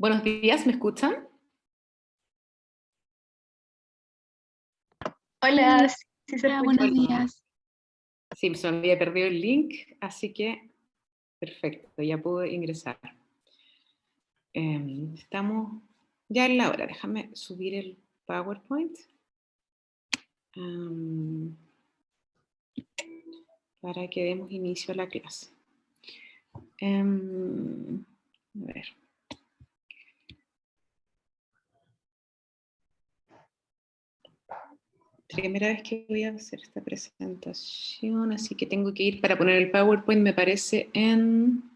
Buenos días, ¿me escuchan? Hola, sí se Hola, escucha. buenos días. Sí, se me había perdido el link, así que perfecto, ya pude ingresar. Estamos ya en la hora, déjame subir el PowerPoint para que demos inicio a la clase. A ver. Primera vez que voy a hacer esta presentación, así que tengo que ir para poner el PowerPoint, me parece en...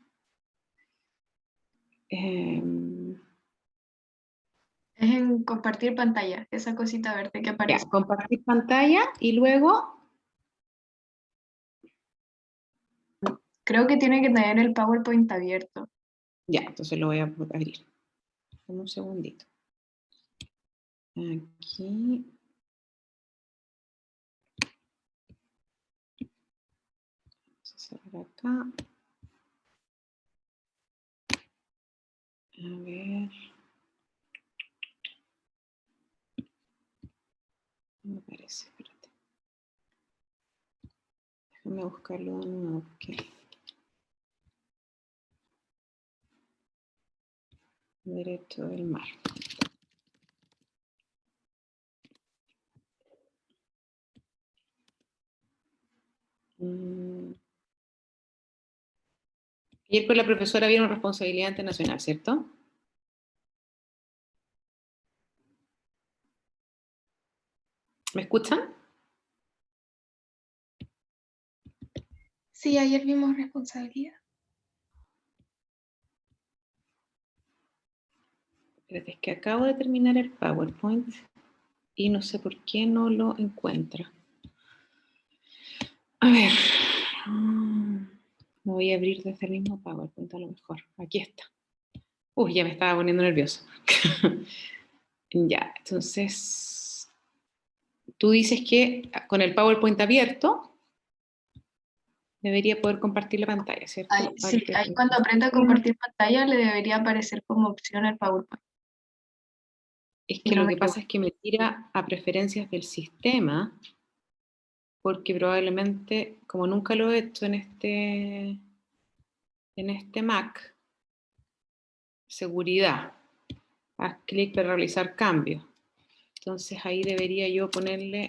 Es en compartir pantalla, esa cosita verde que aparece. Ya, compartir pantalla y luego... Creo que tiene que tener el PowerPoint abierto. Ya, entonces lo voy a abrir. Dame un segundito. Aquí. Vamos a cerrar acá. A ver. No me parece, espérate. Déjame buscarlo de nuevo. Okay. Derecho del mar. Ayer con la profesora vieron responsabilidad internacional, ¿cierto? ¿Me escuchan? Sí, ayer vimos responsabilidad. Espérate, es que acabo de terminar el PowerPoint y no sé por qué no lo encuentra. A ver. Me voy a abrir desde el mismo PowerPoint a lo mejor. Aquí está. Uy, ya me estaba poniendo nervioso. Ya, entonces, tú dices que con el PowerPoint abierto debería poder compartir la pantalla, ¿cierto? Sí, ahí cuando aprenda a compartir pantalla le debería aparecer como opción el PowerPoint. Es que lo que pasa es que me tira a preferencias del sistema, porque probablemente, como nunca lo he hecho en este Mac, seguridad, haz clic para realizar cambios. Entonces ahí debería yo ponerle,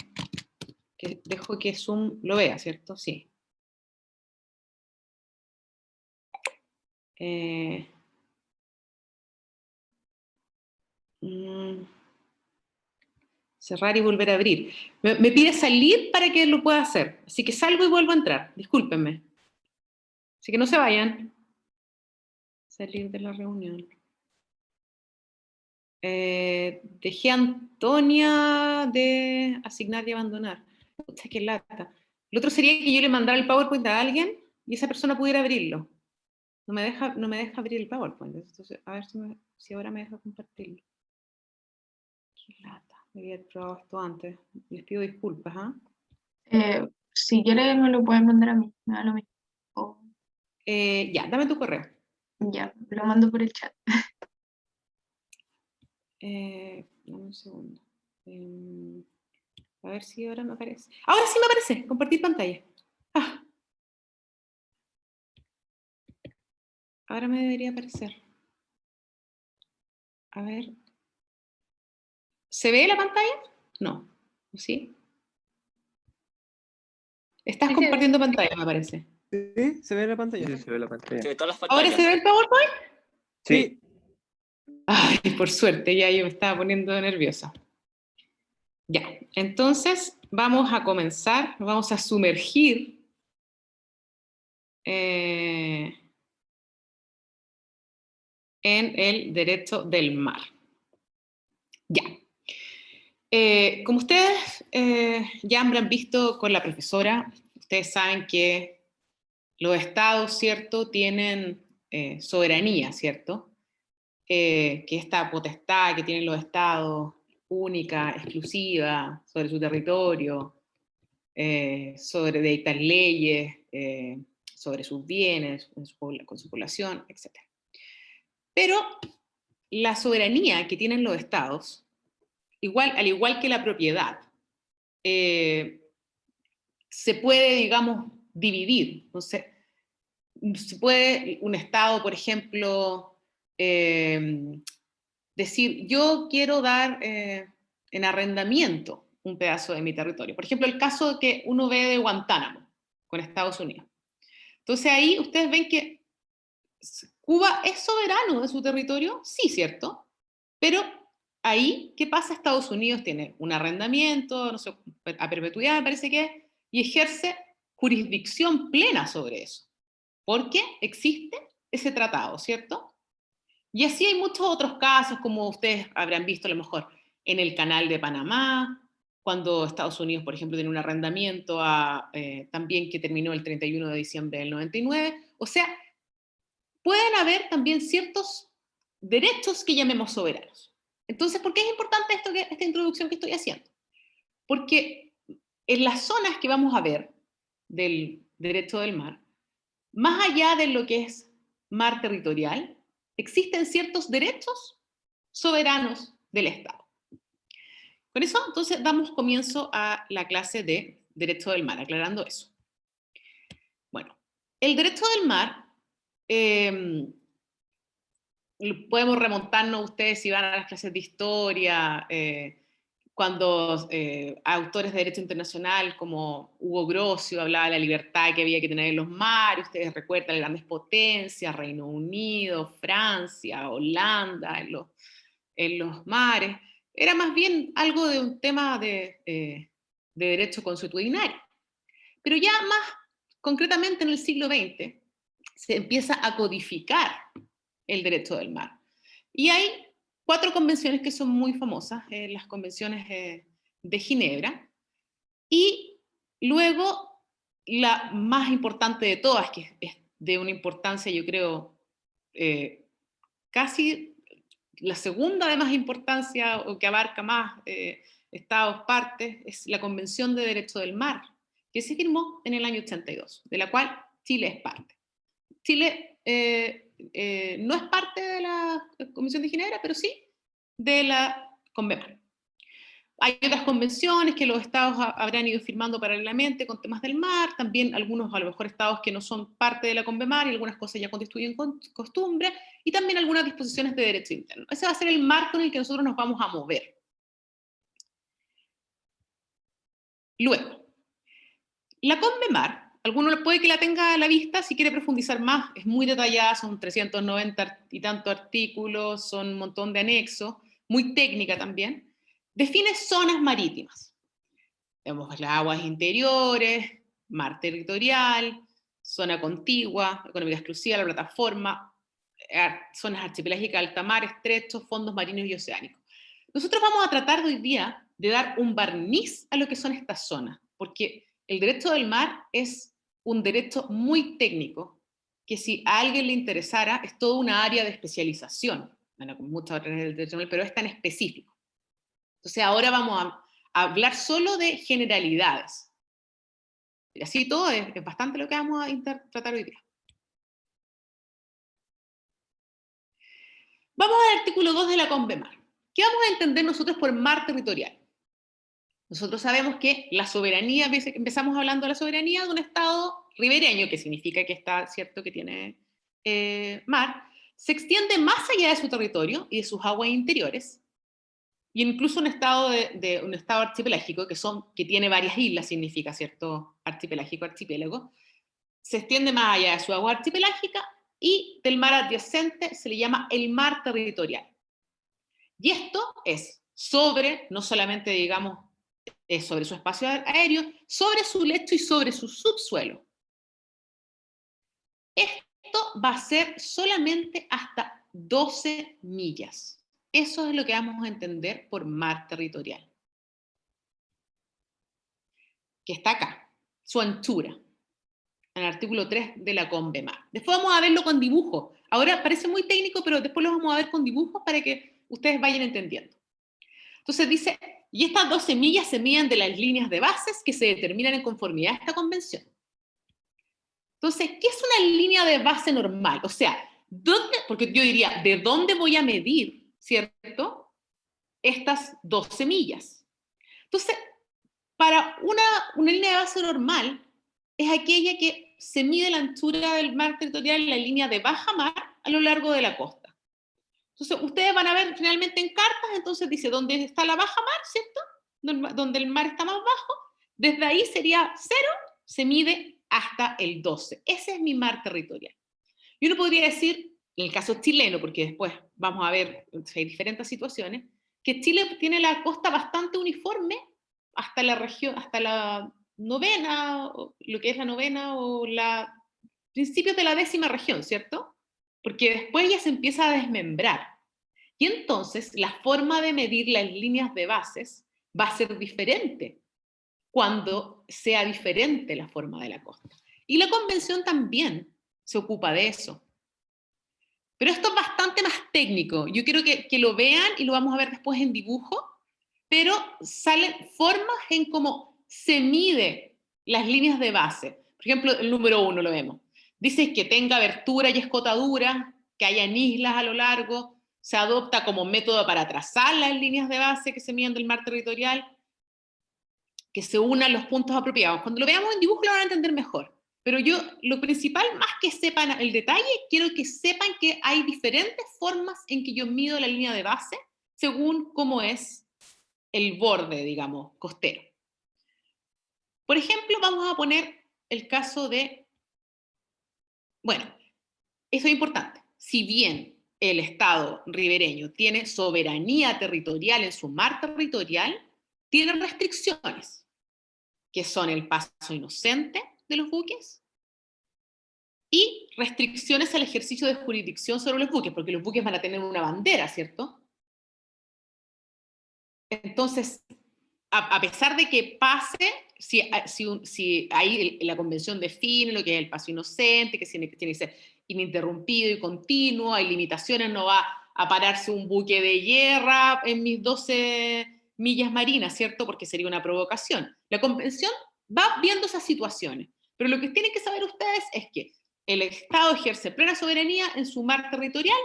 que dejo que Zoom lo vea, ¿cierto? Sí. Cerrar y volver a abrir. Me pide salir para que lo pueda hacer. Así que salgo y vuelvo a entrar. Discúlpenme. Así que no se vayan. Salir de la reunión. Dejé a Antonia de asignar y abandonar. Pucha, qué lata. Lo otro sería que yo le mandara el PowerPoint a alguien y esa persona pudiera abrirlo. No me deja abrir el PowerPoint. Entonces, a ver si ahora me deja compartirlo. Qué lata. Debía haber probado esto antes. Les pido disculpas, ¿ah? Si quieres me lo puedes mandar a mí, me da lo mismo. O Ya, dame tu correo. ya, lo mando por el chat. Dame un segundo. A ver si ahora me aparece. Ahora sí me aparece. Compartir pantalla. Ah, ahora me debería aparecer. A ver. ¿Se ve la pantalla? No. ¿Sí? Estás compartiendo pantalla, me parece. Sí, se ve la pantalla. Sí, se ve la pantalla. Se ve todas las ¿Ahora pantallas. se ve el PowerPoint? Sí. Ay, por suerte, ya yo me estaba poniendo nerviosa. Ya, entonces vamos a comenzar, nos vamos a sumergir en el derecho del mar. Ya. Como ustedes ya habrán visto con la profesora, ustedes saben que los estados, ¿cierto?, tienen soberanía, ¿cierto? Que esta potestad que tienen los estados, única, exclusiva, sobre su territorio, sobre dictar leyes, sobre sus bienes, con su población, etc. Pero la soberanía que tienen los estados, al igual que la propiedad, se puede, digamos, dividir. Entonces, se puede un estado, por ejemplo, decir, yo quiero dar en arrendamiento un pedazo de mi territorio. Por ejemplo, el caso que uno ve de Guantánamo con Estados Unidos. Entonces ahí ustedes ven que Cuba es soberano de su territorio, sí, ¿cierto? Pero ahí, ¿qué pasa? Estados Unidos tiene un arrendamiento, no sé, a perpetuidad me parece que es, y ejerce jurisdicción plena sobre eso, porque existe ese tratado, ¿cierto? Y así hay muchos otros casos, como ustedes habrán visto a lo mejor en el Canal de Panamá, cuando Estados Unidos, por ejemplo, tiene un arrendamiento también que terminó el 31 de diciembre del 99. O sea, pueden haber también ciertos derechos que llamemos soberanos. Entonces, ¿por qué es importante esta introducción que estoy haciendo? Porque en las zonas que vamos a ver del derecho del mar, más allá de lo que es mar territorial, existen ciertos derechos soberanos del Estado. Con eso, entonces, damos comienzo a la clase de Derecho del Mar, aclarando eso. Bueno, el derecho del mar, podemos remontarnos ustedes si van a las clases de historia, cuando autores de derecho internacional como Hugo Grocio hablaba de la libertad que había que tener en los mares, ustedes recuerdan las grandes potencias, Reino Unido, Francia, Holanda, en los mares. Era más bien algo de un tema de derecho consuetudinario. Pero ya más concretamente en el siglo XX se empieza a codificar el derecho del mar. Y hay 4 convenciones que son muy famosas, las convenciones de Ginebra, y luego la más importante de todas, que es de una importancia, yo creo, casi la segunda de más importancia o que abarca más estados, partes, es la Convención de Derecho del Mar, que se firmó en el año 82, de la cual Chile es parte. Chile no es parte de la Convención de Ginebra, pero sí de la CONVEMAR. Hay otras convenciones que los estados habrán ido firmando paralelamente con temas del mar, también algunos a lo mejor estados que no son parte de la CONVEMAR y algunas cosas ya constituyen costumbre, y también algunas disposiciones de derecho interno. Ese va a ser el marco en el que nosotros nos vamos a mover. Luego, la CONVEMAR, alguno puede que la tenga a la vista si quiere profundizar más, es muy detallada, son 390 y tantos artículos, son un montón de anexos, muy técnica también. Define zonas marítimas. Tenemos las aguas interiores, mar territorial, zona contigua, económica exclusiva, la plataforma, zonas archipelágicas, alta mar, estrechos, fondos marinos y oceánicos. Nosotros vamos a tratar hoy día de dar un barniz a lo que son estas zonas, porque el derecho del mar es un derecho muy técnico, que si a alguien le interesara, es toda una área de especialización, bueno, como muchas otras del derecho del mar, pero es tan específico. Entonces ahora vamos a hablar solo de generalidades. Y así todo es bastante lo que vamos a tratar hoy día. Vamos al artículo 2 de la CONVEMAR. ¿Qué vamos a entender nosotros por mar territorial? Nosotros sabemos que la soberanía, empezamos hablando de la soberanía de un estado ribereño, que significa que está, cierto, que tiene mar, se extiende más allá de su territorio y de sus aguas interiores, y incluso un estado un estado archipelágico, que tiene varias islas, significa, cierto, archipelágico, archipiélago, se extiende más allá de su agua archipelágica, y del mar adyacente se le llama el mar territorial. Y esto es sobre, no solamente, digamos, sobre su espacio aéreo, sobre su lecho y sobre su subsuelo. Esto va a ser solamente hasta 12 millas. Eso es lo que vamos a entender por mar territorial. Que está acá, su anchura, en el artículo 3 de la CONVEMAR. Después vamos a verlo con dibujo. Ahora parece muy técnico, pero después lo vamos a ver con dibujos para que ustedes vayan entendiendo. Entonces dice, y estas 12 millas se miden de las líneas de bases que se determinan en conformidad a esta convención. Entonces, ¿qué es una línea de base normal? O sea, Porque yo diría, ¿de dónde voy a medir, cierto? Estas 12 millas. Entonces, para una línea de base normal, es aquella que se mide la anchura del mar territorial en la línea de baja mar a lo largo de la costa. Entonces, ustedes van a ver finalmente en cartas, entonces dice, ¿dónde está la baja mar, cierto? Donde el mar está más bajo, desde ahí sería 0, se mide hasta el 12. Ese es mi mar territorial. Y uno podría decir, en el caso chileno, porque después vamos a ver si hay diferentes situaciones, que Chile tiene la costa bastante uniforme hasta la región, hasta la novena, lo que es la novena o la principios de la 10ª región, ¿cierto? Porque después ya se empieza a desmembrar. Y entonces la forma de medir las líneas de bases va a ser diferente cuando sea diferente la forma de la costa. Y la convención también se ocupa de eso. Pero esto es bastante más técnico. Yo quiero que lo vean y lo vamos a ver después en dibujo, pero salen formas en cómo se mide las líneas de base. Por ejemplo, el número 1 lo vemos. Dice que tenga abertura y escotadura, que hayan islas a lo largo, se adopta como método para trazar las líneas de base que se miden del mar territorial, que se unan los puntos apropiados. Cuando lo veamos en dibujo lo van a entender mejor. Pero yo, lo principal, más que sepan el detalle, quiero que sepan que hay diferentes formas en que yo mido la línea de base según cómo es el borde, digamos, costero. Por ejemplo, vamos a poner el caso de, bueno, eso es importante. Si bien el Estado ribereño tiene soberanía territorial en su mar territorial, tiene restricciones, que son el paso inocente de los buques y restricciones al ejercicio de jurisdicción sobre los buques, porque los buques van a tener una bandera, ¿cierto? Entonces, a pesar de que pase, si ahí la convención define lo que es el paso inocente, que tiene que ser ininterrumpido y continuo, hay limitaciones, no va a pararse un buque de guerra en mis 12 millas marinas, ¿cierto? Porque sería una provocación. La convención va viendo esas situaciones, pero lo que tienen que saber ustedes es que el Estado ejerce plena soberanía en su mar territorial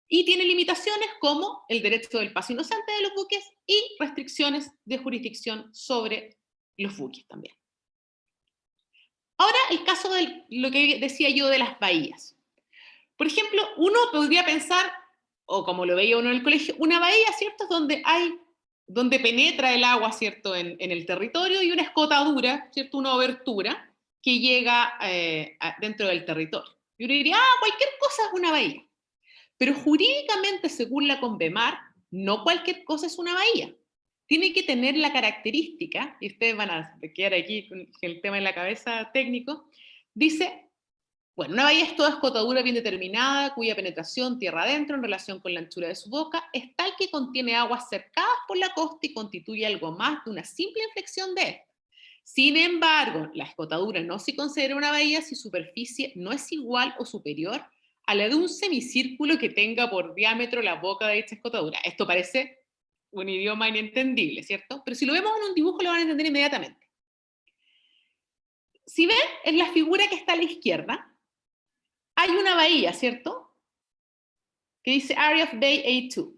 y tiene limitaciones como el derecho del paso inocente de los buques y restricciones de jurisdicción sobre los buques también. Ahora, el caso de lo que decía yo de las bahías. Por ejemplo, uno podría pensar, o como lo veía uno en el colegio, una bahía, ¿cierto? Es donde penetra el agua, ¿cierto? En el territorio y una escotadura, ¿cierto? Una abertura que llega dentro del territorio. Y uno diría, cualquier cosa es una bahía. Pero jurídicamente, según la Convemar, no cualquier cosa es una bahía. Tiene que tener la característica, y ustedes van a quedar aquí con el tema en la cabeza técnico, dice, bueno, una bahía es toda escotadura bien determinada, cuya penetración tierra adentro en relación con la anchura de su boca es tal que contiene aguas cercadas por la costa y constituye algo más de una simple inflexión de esta. Sin embargo, la escotadura no se considera una bahía si su superficie no es igual o superior a la de un semicírculo que tenga por diámetro la boca de dicha escotadura. Esto parece un idioma inentendible, ¿cierto? Pero si lo vemos en un dibujo lo van a entender inmediatamente. Si ven en la figura que está a la izquierda, hay una bahía, ¿cierto? Que dice Area of Bay A2.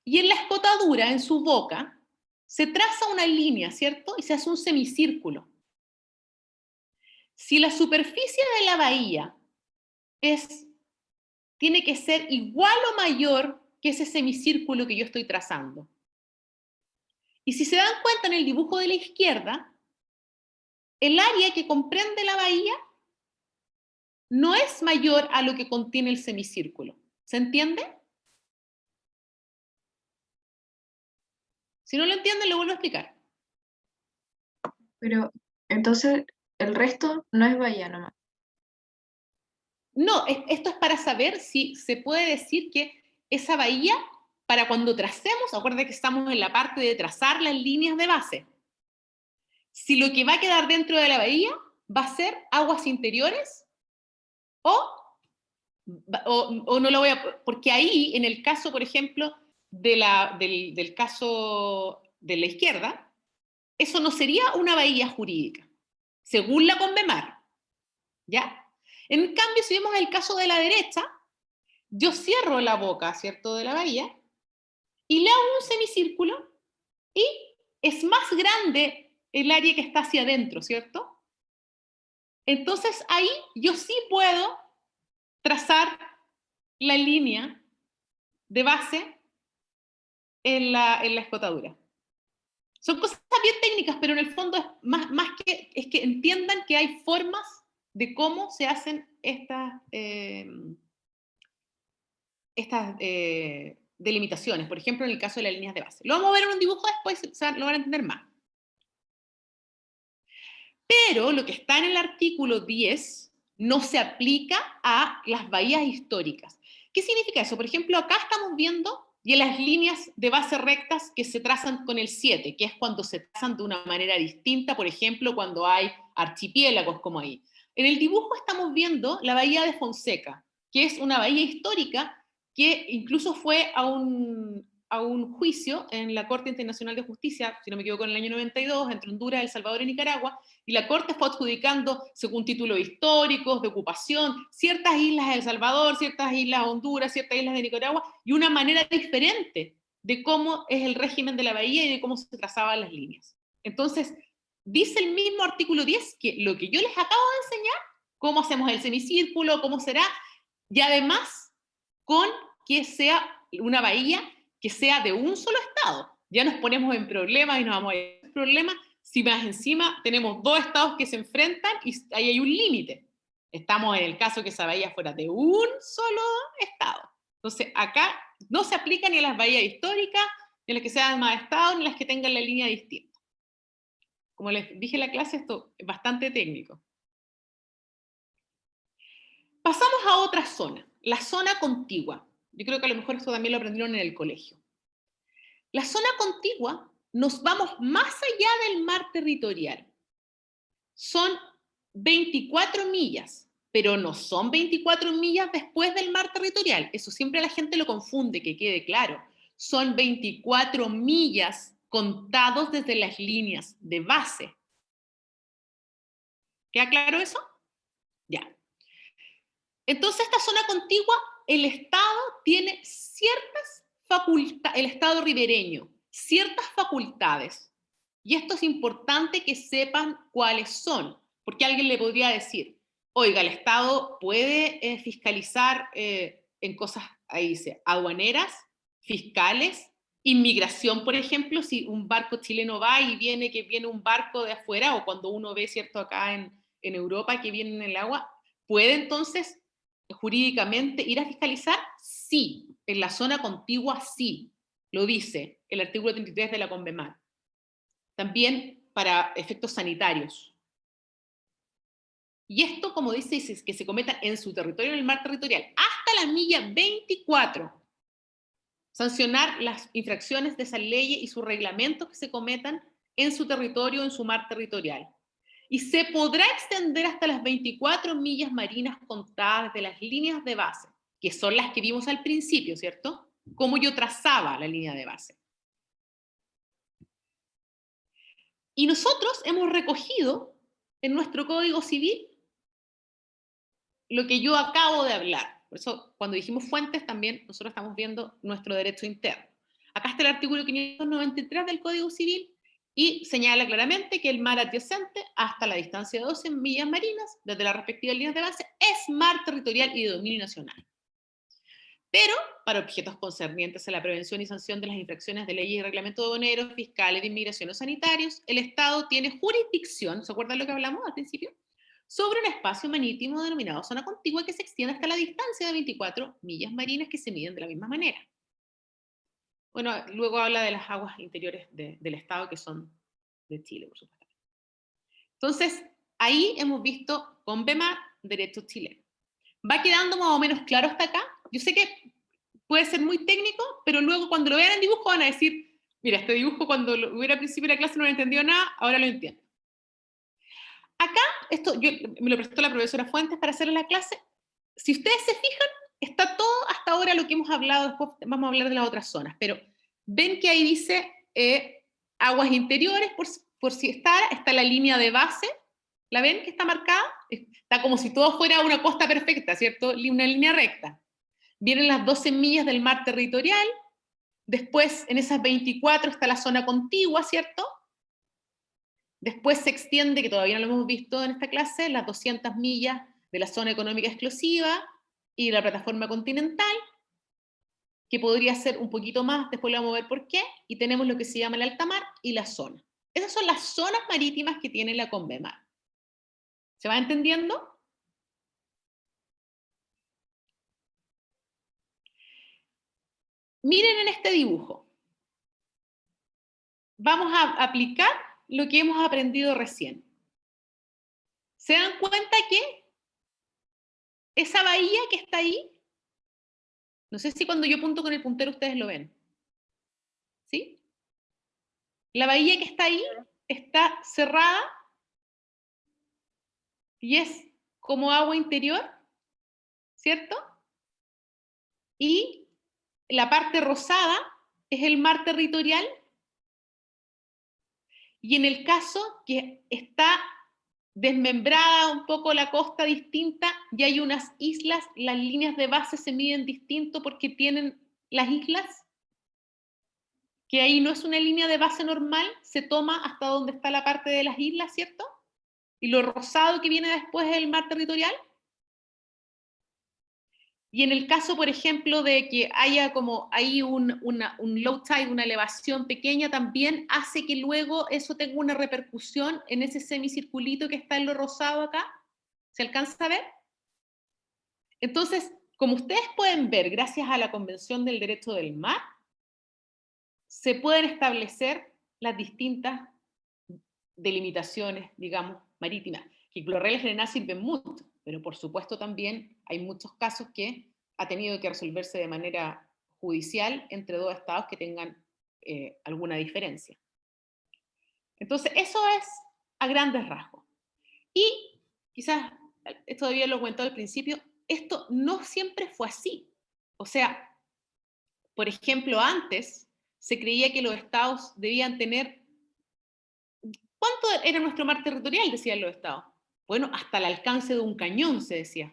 Y en la escotadura, en su boca, se traza una línea, ¿cierto? Y se hace un semicírculo. Si la superficie de la bahía tiene que ser igual o mayor que ese semicírculo que yo estoy trazando. Y si se dan cuenta en el dibujo de la izquierda, el área que comprende la bahía no es mayor a lo que contiene el semicírculo. ¿Se entiende? Si no lo entienden, lo vuelvo a explicar. Pero entonces el resto no es bahía nomás. No, esto es para saber si se puede decir que esa bahía, para cuando tracemos, acuérdense que estamos en la parte de trazar las líneas de base. Si lo que va a quedar dentro de la bahía va a ser aguas interiores o no lo voy a... Porque ahí, en el caso, por ejemplo, del caso de la izquierda, eso no sería una bahía jurídica, según la Convemar, ¿ya? En cambio, si vemos el caso de la derecha, yo cierro la boca, ¿cierto?, de la bahía, y le hago un semicírculo, y es más grande el área que está hacia adentro, ¿cierto? Entonces ahí yo sí puedo trazar la línea de base en la escotadura. Son cosas bien técnicas, pero en el fondo es que entiendan que hay formas de cómo se hacen estas delimitaciones. Por ejemplo, en el caso de las líneas de base. Lo vamos a ver en un dibujo después, o sea, lo van a entender más. Pero lo que está en el artículo 10 no se aplica a las bahías históricas. ¿Qué significa eso? Por ejemplo, acá estamos viendo y en las líneas de base rectas que se trazan con el 7, que es cuando se trazan de una manera distinta, por ejemplo, cuando hay archipiélagos como ahí. En el dibujo estamos viendo la bahía de Fonseca, que es una bahía histórica que incluso fue a un juicio en la Corte Internacional de Justicia, si no me equivoco, en el año 92, entre Honduras, El Salvador y Nicaragua, y la Corte fue adjudicando, según títulos históricos, de ocupación, ciertas islas de El Salvador, ciertas islas de Honduras, ciertas islas de Nicaragua, y una manera diferente de cómo es el régimen de la bahía y de cómo se trazaban las líneas. Entonces, dice el mismo artículo 10 que lo que yo les acabo de enseñar, cómo hacemos el semicírculo, cómo será, y además con que sea una bahía que sea de un solo estado. Ya nos ponemos en problemas y nos vamos a ir en problemas si más encima tenemos dos estados que se enfrentan y ahí hay un límite. Estamos en el caso que esa bahía fuera de un solo estado. Entonces, acá no se aplica ni a las bahías históricas, ni a las que sean más estados, ni a las que tengan la línea distinta. Como les dije en la clase, esto es bastante técnico. Pasamos a otra zona, la zona contigua. Yo creo que a lo mejor esto también lo aprendieron en el colegio. La zona contigua, nos vamos más allá del mar territorial. Son 24 millas, pero no son 24 millas después del mar territorial. Eso siempre la gente lo confunde, que quede claro. Son 24 millas contados desde las líneas de base. ¿Queda claro eso? Ya. Entonces, esta zona contigua, el Estado tiene ciertas facultades, el Estado ribereño, ciertas facultades. Y esto es importante que sepan cuáles son, porque alguien le podría decir, oiga, el Estado puede fiscalizar en cosas, ahí dice, aduaneras, fiscales, inmigración, por ejemplo, si un barco chileno va y que viene un barco de afuera, o cuando uno ve, cierto, acá en Europa que viene en el agua, ¿puede entonces jurídicamente ir a fiscalizar? Sí, en la zona contigua sí, lo dice el artículo 33 de la CONVEMAR. También para efectos sanitarios. Y esto, como dice, es que se cometa en su territorio, en el mar territorial, hasta la milla 24. Sancionar las infracciones de esa ley y sus reglamentos que se cometan en su territorio, en su mar territorial. Y se podrá extender hasta las 24 millas marinas contadas de las líneas de base, que son las que vimos al principio, ¿cierto? Cómo yo trazaba la línea de base. Y nosotros hemos recogido en nuestro Código Civil lo que yo acabo de hablar. Por eso, cuando dijimos fuentes, también nosotros estamos viendo nuestro derecho interno. Acá está el artículo 593 del Código Civil y señala claramente que el mar adyacente hasta la distancia de 12 millas marinas, desde las respectivas líneas de base, es mar territorial y de dominio nacional. Pero, para objetos concernientes a la prevención y sanción de las infracciones de leyes y reglamentos aduaneros, fiscales, de inmigración o sanitarios, el Estado tiene jurisdicción, ¿se acuerdan lo que hablamos al principio? Sobre un espacio marítimo denominado zona contigua que se extiende hasta la distancia de 24 millas marinas que se miden de la misma manera. Bueno, luego habla de las aguas interiores del Estado que son de Chile, por supuesto. Entonces, ahí hemos visto CONVEMAR, derecho chileno. ¿Va quedando más o menos claro hasta acá? Yo sé que puede ser muy técnico, pero luego cuando lo vean en dibujo van a decir, mira, este dibujo cuando lo hubiera al principio de la clase no lo entendió nada, ahora lo entiendo. Acá, esto me lo prestó la profesora Fuentes para hacer la clase. Si ustedes se fijan, está todo hasta ahora lo que hemos hablado, después vamos a hablar de las otras zonas, pero ven que ahí dice aguas interiores, por si está la línea de base, ¿la ven que está marcada? Está como si todo fuera una costa perfecta, ¿cierto? Una línea recta. Vienen las 12 millas del mar territorial, después en esas 24 está la zona contigua, ¿cierto? Después se extiende, que todavía no lo hemos visto en esta clase, las 200 millas de la zona económica exclusiva y la plataforma continental, que podría ser un poquito más, después le vamos a ver por qué, y tenemos lo que se llama el alta mar y la zona. Esas son las zonas marítimas que tiene la Convemar. ¿Se va entendiendo? Miren en este dibujo. Vamos a aplicar lo que hemos aprendido recién. ¿Se dan cuenta que esa bahía que está ahí, no sé si cuando yo punto con el puntero ustedes lo ven, ¿sí? La bahía que está ahí está cerrada y es como agua interior, ¿cierto? Y la parte rosada es el mar territorial. Y en el caso que está desmembrada un poco la costa distinta, ya hay unas islas, las líneas de base se miden distinto porque tienen las islas, que ahí no es una línea de base normal, se toma hasta donde está la parte de las islas, ¿cierto? Y lo rosado que viene después es el mar territorial. Y en el caso, por ejemplo, de que haya como ahí un low tide, una elevación pequeña, también hace que luego eso tenga una repercusión en ese semicirculito que está en lo rosado acá. ¿Se alcanza a ver? Entonces, como ustedes pueden ver, gracias a la Convención del Derecho del Mar, se pueden establecer las distintas delimitaciones, digamos, marítimas, que por regla general sirven mucho, pero por supuesto también hay muchos casos que ha tenido que resolverse de manera judicial entre dos estados que tengan alguna diferencia. Entonces, eso es a grandes rasgos. Y quizás, esto todavía lo comentado al principio, esto no siempre fue así. O sea, por ejemplo, antes se creía que los estados debían tener... ¿Cuánto era nuestro mar territorial? Decían los estados. Bueno, hasta el alcance de un cañón, se decía.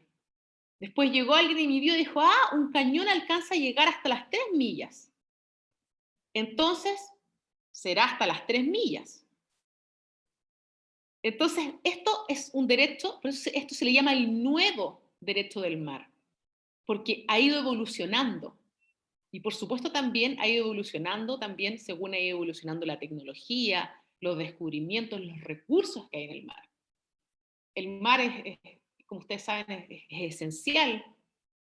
Después llegó alguien y midió y dijo, un cañón alcanza a llegar hasta las 3 millas. Entonces, será hasta las 3 millas. Entonces, esto es un derecho, por eso esto se le llama el nuevo derecho del mar, porque ha ido evolucionando. Y por supuesto también ha ido evolucionando también según ha ido evolucionando la tecnología, los descubrimientos, los recursos que hay en el mar. El mar como ustedes saben, es esencial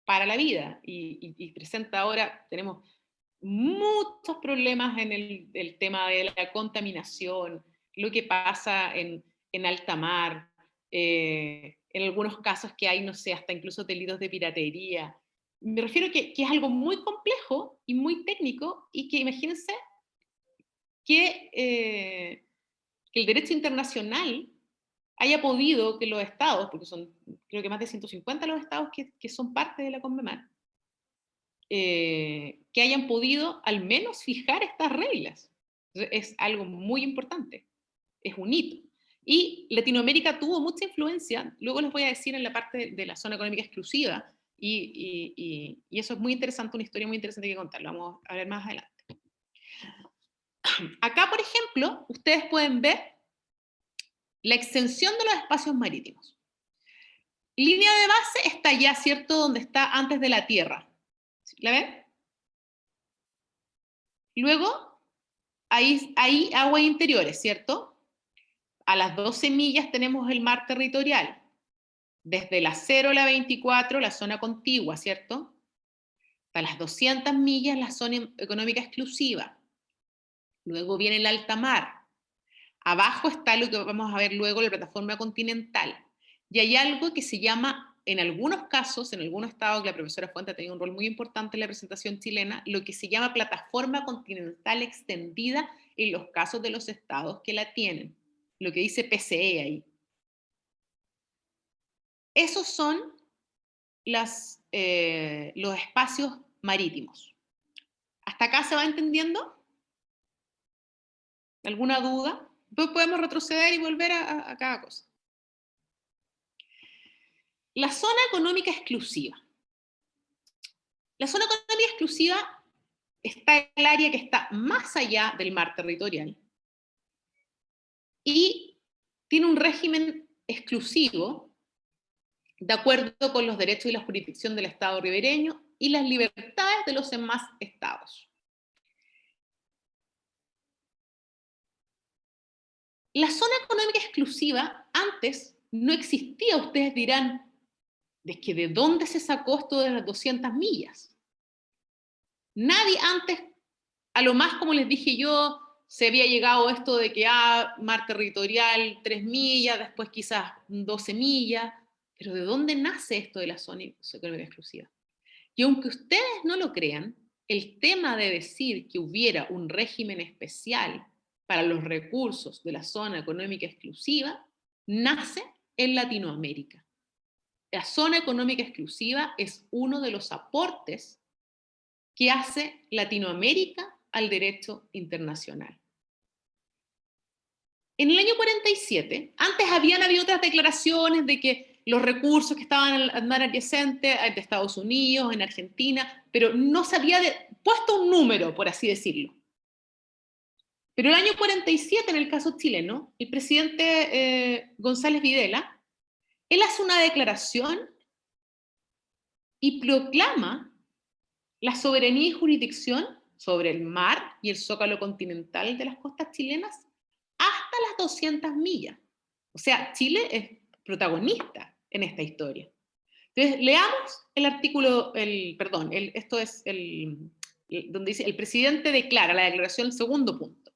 para la vida y presenta ahora, tenemos muchos problemas en el tema de la contaminación, lo que pasa en alta mar, en algunos casos que hay, no sé, hasta incluso delitos de piratería. Me refiero que es algo muy complejo y muy técnico y que imagínense que el derecho internacional haya podido que los estados, porque son creo que más de 150 los estados que son parte de la Convemar, que hayan podido al menos fijar estas reglas. Es algo muy importante, es un hito. Y Latinoamérica tuvo mucha influencia, luego les voy a decir en la parte de la zona económica exclusiva, y eso es muy interesante, una historia muy interesante que contar, lo vamos a ver más adelante. Acá, por ejemplo, ustedes pueden ver la extensión de los espacios marítimos. Línea de base está ya, ¿cierto?, donde está antes de la Tierra. ¿La ven? Luego, hay aguas interiores, ¿cierto? A las 12 millas tenemos el mar territorial. Desde la 0 a la 24, la zona contigua, ¿cierto? A las 200 millas, la zona económica exclusiva. Luego viene el alta mar. Abajo está lo que vamos a ver luego, la plataforma continental. Y hay algo que se llama, en algunos casos, en algunos estados, que la profesora Fuente ha tenido un rol muy importante en la presentación chilena, lo que se llama plataforma continental extendida en los casos de los estados que la tienen. Lo que dice PCE ahí. Esos son los espacios marítimos. ¿Hasta acá se va entendiendo? ¿Alguna duda? Después podemos retroceder y volver a cada cosa. La zona económica exclusiva. La zona económica exclusiva está el área que está más allá del mar territorial y tiene un régimen exclusivo de acuerdo con los derechos y la jurisdicción del Estado ribereño y las libertades de los demás estados. La zona económica exclusiva antes no existía. Ustedes dirán, ¿de dónde se sacó esto de las 200 millas? Nadie antes, a lo más como les dije yo, se había llegado esto de que mar territorial 3 millas, después quizás 12 millas, pero ¿de dónde nace esto de la zona económica exclusiva? Y aunque ustedes no lo crean, el tema de decir que hubiera un régimen especial para los recursos de la zona económica exclusiva nace en Latinoamérica. La zona económica exclusiva es uno de los aportes que hace Latinoamérica al derecho internacional. En el año 47, antes habían habido otras declaraciones de que los recursos que estaban en el mar adyacente de Estados Unidos, en Argentina, pero no se había puesto un número, por así decirlo. Pero el año 47, en el caso chileno, el presidente González Videla, él hace una declaración y proclama la soberanía y jurisdicción sobre el mar y el zócalo continental de las costas chilenas hasta las 200 millas. O sea, Chile es protagonista en esta historia. Entonces, leamos el artículo, esto es donde dice, el presidente declara, la declaración, el segundo punto.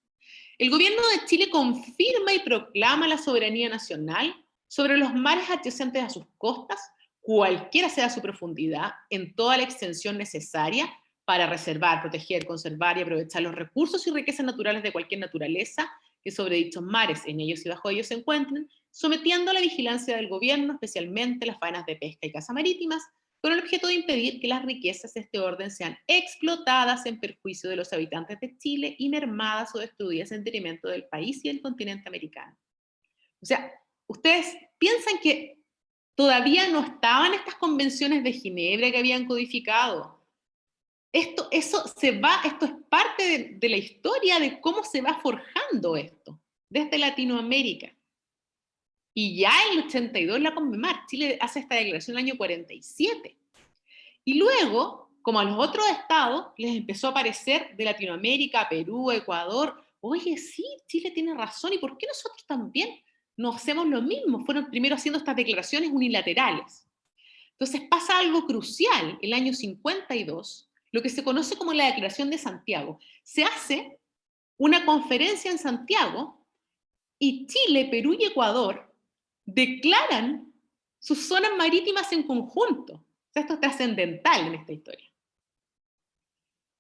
El gobierno de Chile confirma y proclama la soberanía nacional sobre los mares adyacentes a sus costas, cualquiera sea su profundidad, en toda la extensión necesaria para reservar, proteger, conservar y aprovechar los recursos y riquezas naturales de cualquier naturaleza que sobre dichos mares, en ellos y bajo ellos se encuentren, sometiendo a la vigilancia del gobierno, especialmente las faenas de pesca y caza marítimas, con el objeto de impedir que las riquezas de este orden sean explotadas en perjuicio de los habitantes de Chile y mermadas o destruidas en detrimento del país y del continente americano. O sea, ustedes piensan que todavía no estaban estas convenciones de Ginebra que habían codificado. Esto es parte de la historia de cómo se va forjando esto, desde Latinoamérica. Y ya en el 82 la CONMEMAR, Chile hace esta declaración en el año 47. Y luego, como a los otros estados, les empezó a aparecer de Latinoamérica, Perú, Ecuador, oye, sí, Chile tiene razón, ¿y por qué nosotros también no hacemos lo mismo? Fueron primero haciendo estas declaraciones unilaterales. Entonces pasa algo crucial, el año 52, lo que se conoce como la Declaración de Santiago. Se hace una conferencia en Santiago y Chile, Perú y Ecuador declaran sus zonas marítimas en conjunto. O sea, esto es trascendental en esta historia.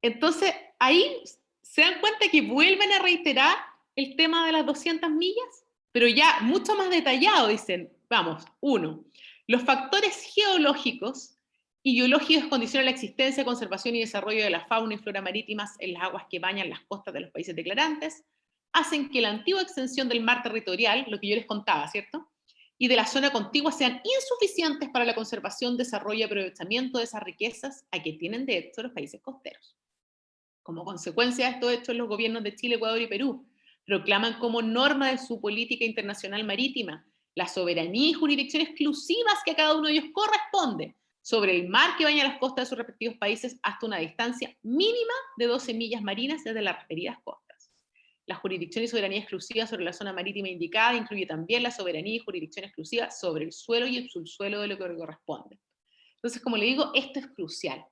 Entonces, ahí se dan cuenta que vuelven a reiterar el tema de las 200 millas, pero ya mucho más detallado. Dicen, vamos, 1, los factores geológicos y biológicos condicionan la existencia, conservación y desarrollo de la fauna y flora marítimas en las aguas que bañan las costas de los países declarantes, hacen que la antigua extensión del mar territorial, lo que yo les contaba, ¿cierto?, y de la zona contigua sean insuficientes para la conservación, desarrollo y aprovechamiento de esas riquezas a que tienen derecho los países costeros. Como consecuencia de estos hechos, los gobiernos de Chile, Ecuador y Perú proclaman como norma de su política internacional marítima la soberanía y jurisdicción exclusivas que a cada uno de ellos corresponde sobre el mar que baña las costas de sus respectivos países hasta una distancia mínima de 12 millas marinas desde las referidas costas. La jurisdicción y soberanía exclusiva sobre la zona marítima indicada incluye también la soberanía y jurisdicción exclusiva sobre el suelo y el subsuelo de lo que corresponde. Entonces, como le digo, esto es crucial.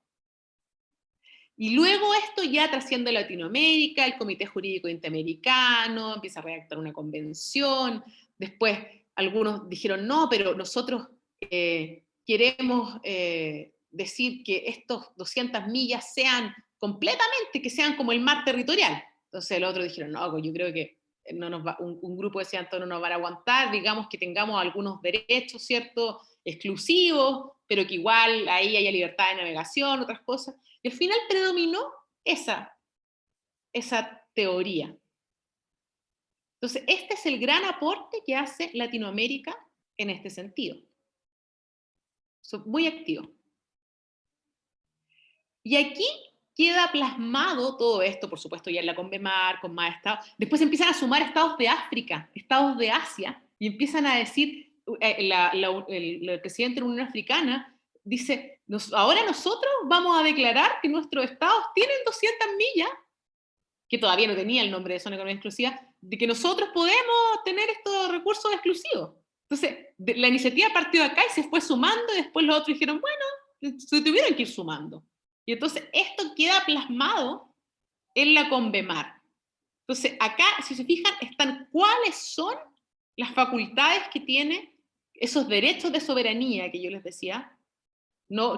Y luego esto ya trasciende a Latinoamérica, el Comité Jurídico Interamericano empieza a redactar una convención, después algunos dijeron no, pero nosotros queremos decir que estos 200 millas sean completamente, que sean como el mar territorial. Entonces los otros dijeron no, yo creo que no nos va, un grupo decía entonces no nos van a aguantar, digamos que tengamos algunos derechos, ¿cierto?, exclusivos, pero que igual ahí haya libertad de navegación, otras cosas. Y al final predominó esa teoría. Entonces, este es el gran aporte que hace Latinoamérica en este sentido. son muy activos. Y aquí queda plasmado todo esto, por supuesto, ya en la Convemar, con más estados. Después empiezan a sumar estados de África, estados de Asia, y empiezan a decir, el presidente de la Unión Africana dice, ahora nosotros vamos a declarar que nuestros estados tienen 200 millas, que todavía no tenía el nombre de zona económica exclusiva, de que nosotros podemos tener estos recursos exclusivos. Entonces, la iniciativa partió de acá y se fue sumando, y después los otros dijeron, bueno, se tuvieron que ir sumando. Y entonces esto queda plasmado en la Convemar. Entonces, acá, si se fijan, están cuáles son las facultades que tiene esos derechos de soberanía que yo les decía,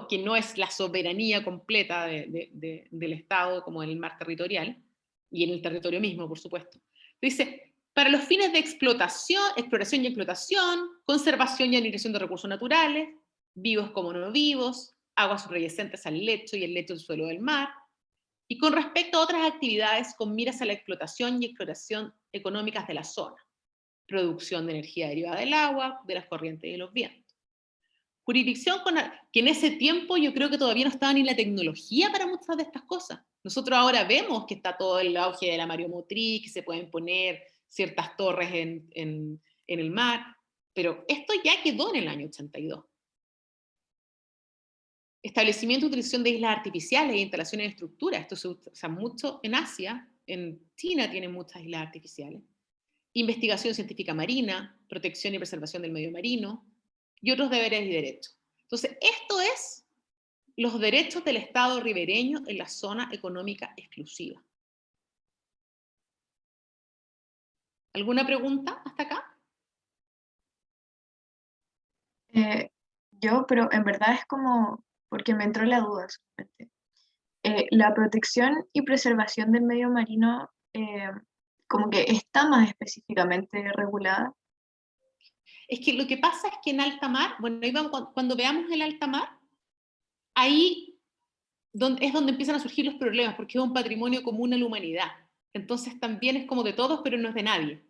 que no es la soberanía completa del Estado como en el mar territorial, y en el territorio mismo, por supuesto. Dice, para los fines de exploración y explotación, conservación y administración de recursos naturales, vivos como no vivos, aguas subyacentes al lecho y el lecho del suelo del mar, y con respecto a otras actividades con miras a la explotación y exploración económicas de la zona, producción de energía derivada del agua, de las corrientes y de los vientos. Jurisdicción que en ese tiempo yo creo que todavía no estaba ni la tecnología para muchas de estas cosas. Nosotros ahora vemos que está todo el auge de la mareomotriz, que se pueden poner ciertas torres en el mar, pero esto ya quedó en el año 82. Establecimiento y utilización de islas artificiales e instalaciones de estructuras. Esto se usa mucho en Asia, en China tienen muchas islas artificiales. Investigación científica marina, protección y preservación del medio marino, y otros deberes y derechos. Entonces, esto es los derechos del Estado ribereño en la zona económica exclusiva. ¿Alguna pregunta hasta acá? Pero en verdad es como, porque me entró la duda solamente. La protección y preservación del medio marino como que está más específicamente regulada. Es que lo que pasa es que en alta mar, bueno, cuando veamos el alta mar, ahí es donde empiezan a surgir los problemas, porque es un patrimonio común a la humanidad. Entonces también es como de todos, pero no es de nadie.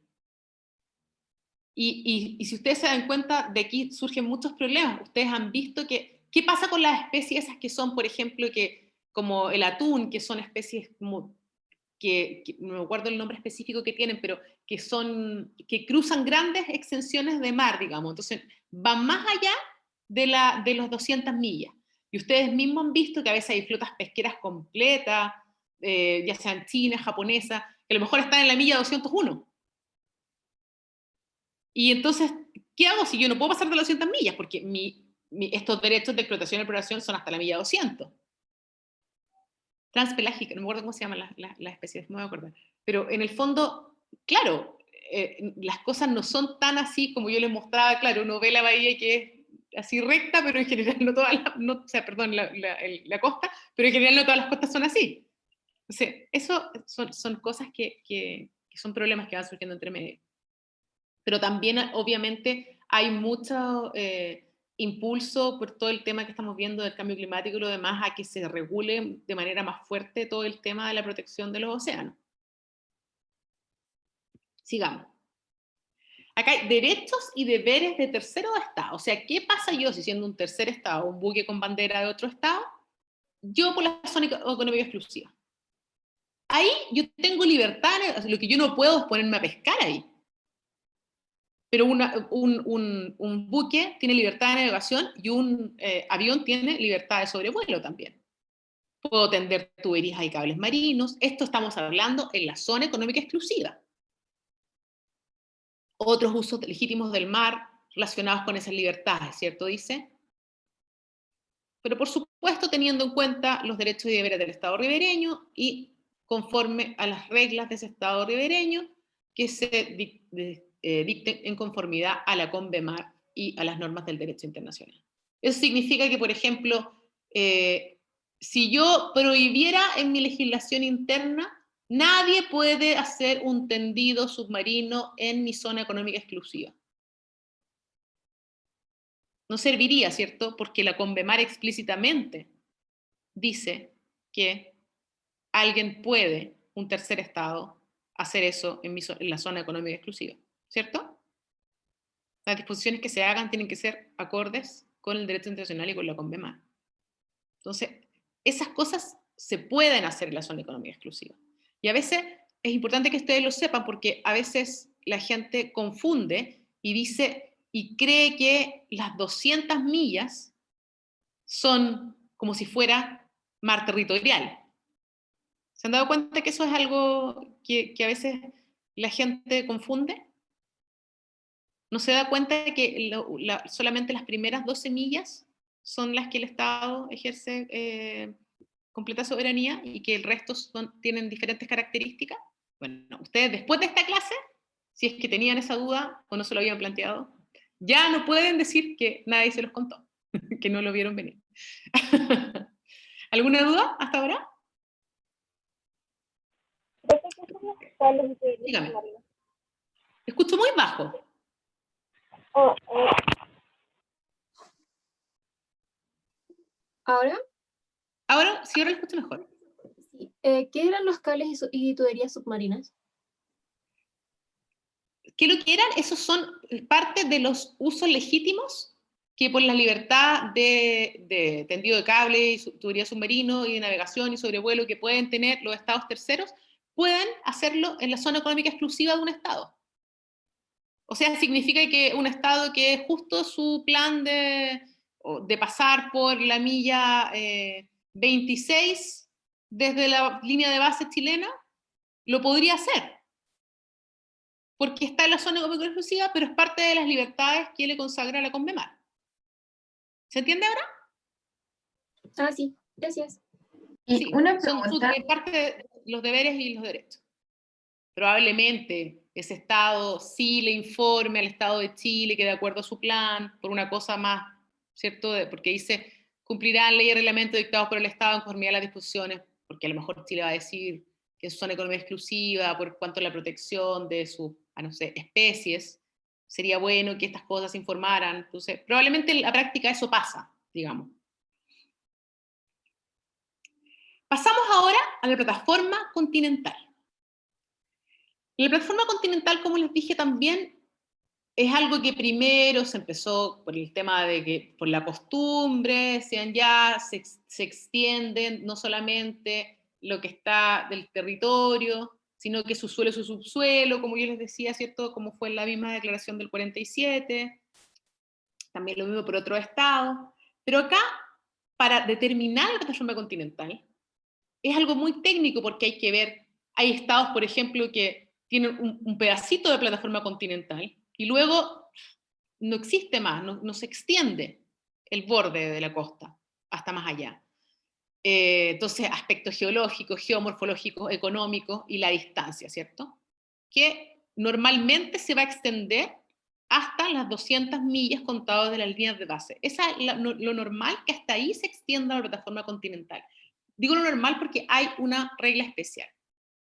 Y si ustedes se dan cuenta, de aquí surgen muchos problemas. Ustedes han visto ¿qué pasa con las especies esas que son, por ejemplo, como el atún, que son especies como, que no me acuerdo el nombre específico que tienen, pero que cruzan grandes extensiones de mar, digamos. Entonces, van más allá de los 200 millas. Y ustedes mismos han visto que a veces hay flotas pesqueras completas, ya sean chinas, japonesas, que a lo mejor están en la milla 201. Y entonces, ¿qué hago si yo no puedo pasar de las 200 millas? Porque estos derechos de explotación y exploración son hasta la milla 200. Transpelágica, no me acuerdo cómo se llaman las especies, no me voy a acordar. Pero en el fondo, claro, las cosas no son tan así como yo les mostraba. Claro, uno ve la bahía que es así recta, pero en general no todas o sea, perdón, la costa, pero en general no todas las costas son así. Entonces, eso son cosas que son problemas que van surgiendo entre medio. Pero también, obviamente, hay mucho impulso por todo el tema que estamos viendo del cambio climático y lo demás, a que se regule de manera más fuerte todo el tema de la protección de los océanos. Sigamos. Acá hay derechos y deberes de terceros estados. O sea, ¿qué pasa yo si siendo un tercer estado, un buque con bandera de otro estado, yo por la zona económica exclusiva? Ahí yo tengo libertad, lo que yo no puedo es ponerme a pescar ahí. Pero un buque tiene libertad de navegación y un avión tiene libertad de sobrevuelo también. Puedo tender tuberías y cables marinos. Esto estamos hablando en la zona económica exclusiva. Otros usos legítimos del mar relacionados con esas libertades, ¿cierto? Dice. Pero por supuesto teniendo en cuenta los derechos y deberes del Estado ribereño y conforme a las reglas de ese Estado ribereño que se dicten en conformidad a la Convemar y a las normas del derecho internacional. Eso significa que, por ejemplo, si yo prohibiera en mi legislación interna, nadie puede hacer un tendido submarino en mi zona económica exclusiva. No serviría, ¿cierto? Porque la Convemar explícitamente dice que alguien puede, un tercer estado, hacer eso en la zona económica exclusiva, ¿cierto? Las disposiciones que se hagan tienen que ser acordes con el derecho internacional y con la CONVEMAR. Entonces, esas cosas se pueden hacer en la zona económica exclusiva. Y a veces es importante que ustedes lo sepan, porque a veces la gente confunde y dice y cree que las 200 millas son como si fuera mar territorial. ¿Se han dado cuenta que eso es algo que a veces la gente confunde? No se da cuenta de que solamente las primeras 12 millas son las que el Estado ejerce completa soberanía y que el resto tienen diferentes características. Bueno, ustedes después de esta clase, si es que tenían esa duda o no se lo habían planteado, ya no pueden decir que nadie se los contó, que no lo vieron venir. ¿Alguna duda hasta ahora? Dígame. Te escucho muy bajo. ¿Ahora? Ahora, sí, ahora lo escucho mejor. Sí. ¿Qué eran los cables y tuberías submarinas? ¿Qué lo que eran? Esos son parte de los usos legítimos que por la libertad de tendido de cable, y tubería submarino y de navegación y sobrevuelo que pueden tener los estados terceros, pueden hacerlo en la zona económica exclusiva de un estado. O sea, significa que un estado que justo su plan de pasar por la milla 26 desde la línea de base chilena, lo podría hacer. Porque está en la zona económica exclusiva, pero es parte de las libertades que le consagra la CONVEMAR. ¿Se entiende ahora? Ah, sí, gracias. Y Sí, una son pregunta, parte de los deberes y los derechos. Probablemente ese Estado sí le informe al Estado de Chile que de acuerdo a su plan, por una cosa más, ¿cierto? Porque dice, cumplirán ley y reglamento dictados por el Estado en conformidad a las disposiciones, porque a lo mejor Chile va a decir que es zona económica exclusiva por cuanto a la protección de sus, no sé, especies. Sería bueno que estas cosas se informaran. Entonces, probablemente en la práctica eso pasa, digamos. Pasamos ahora a la plataforma continental. La plataforma continental, como les dije también, es algo que primero se empezó por el tema de que, por la costumbre, decían ya, se extienden no solamente lo que está del territorio, sino que su suelo es su subsuelo, como yo les decía, ¿cierto? Como fue en la misma declaración del 47, también lo mismo por otro estado. Pero acá, para determinar la plataforma continental, es algo muy técnico porque hay que ver, hay estados, por ejemplo, que tienen un pedacito de plataforma continental y luego no existe más, no se extiende el borde de la costa hasta más allá. Entonces, aspectos geológicos, geomorfológicos, económicos y la distancia, ¿cierto? Que normalmente se va a extender hasta las 200 millas contadas de las líneas de base. Esa es lo normal, que hasta ahí se extienda la plataforma continental. Digo lo normal porque hay una regla especial,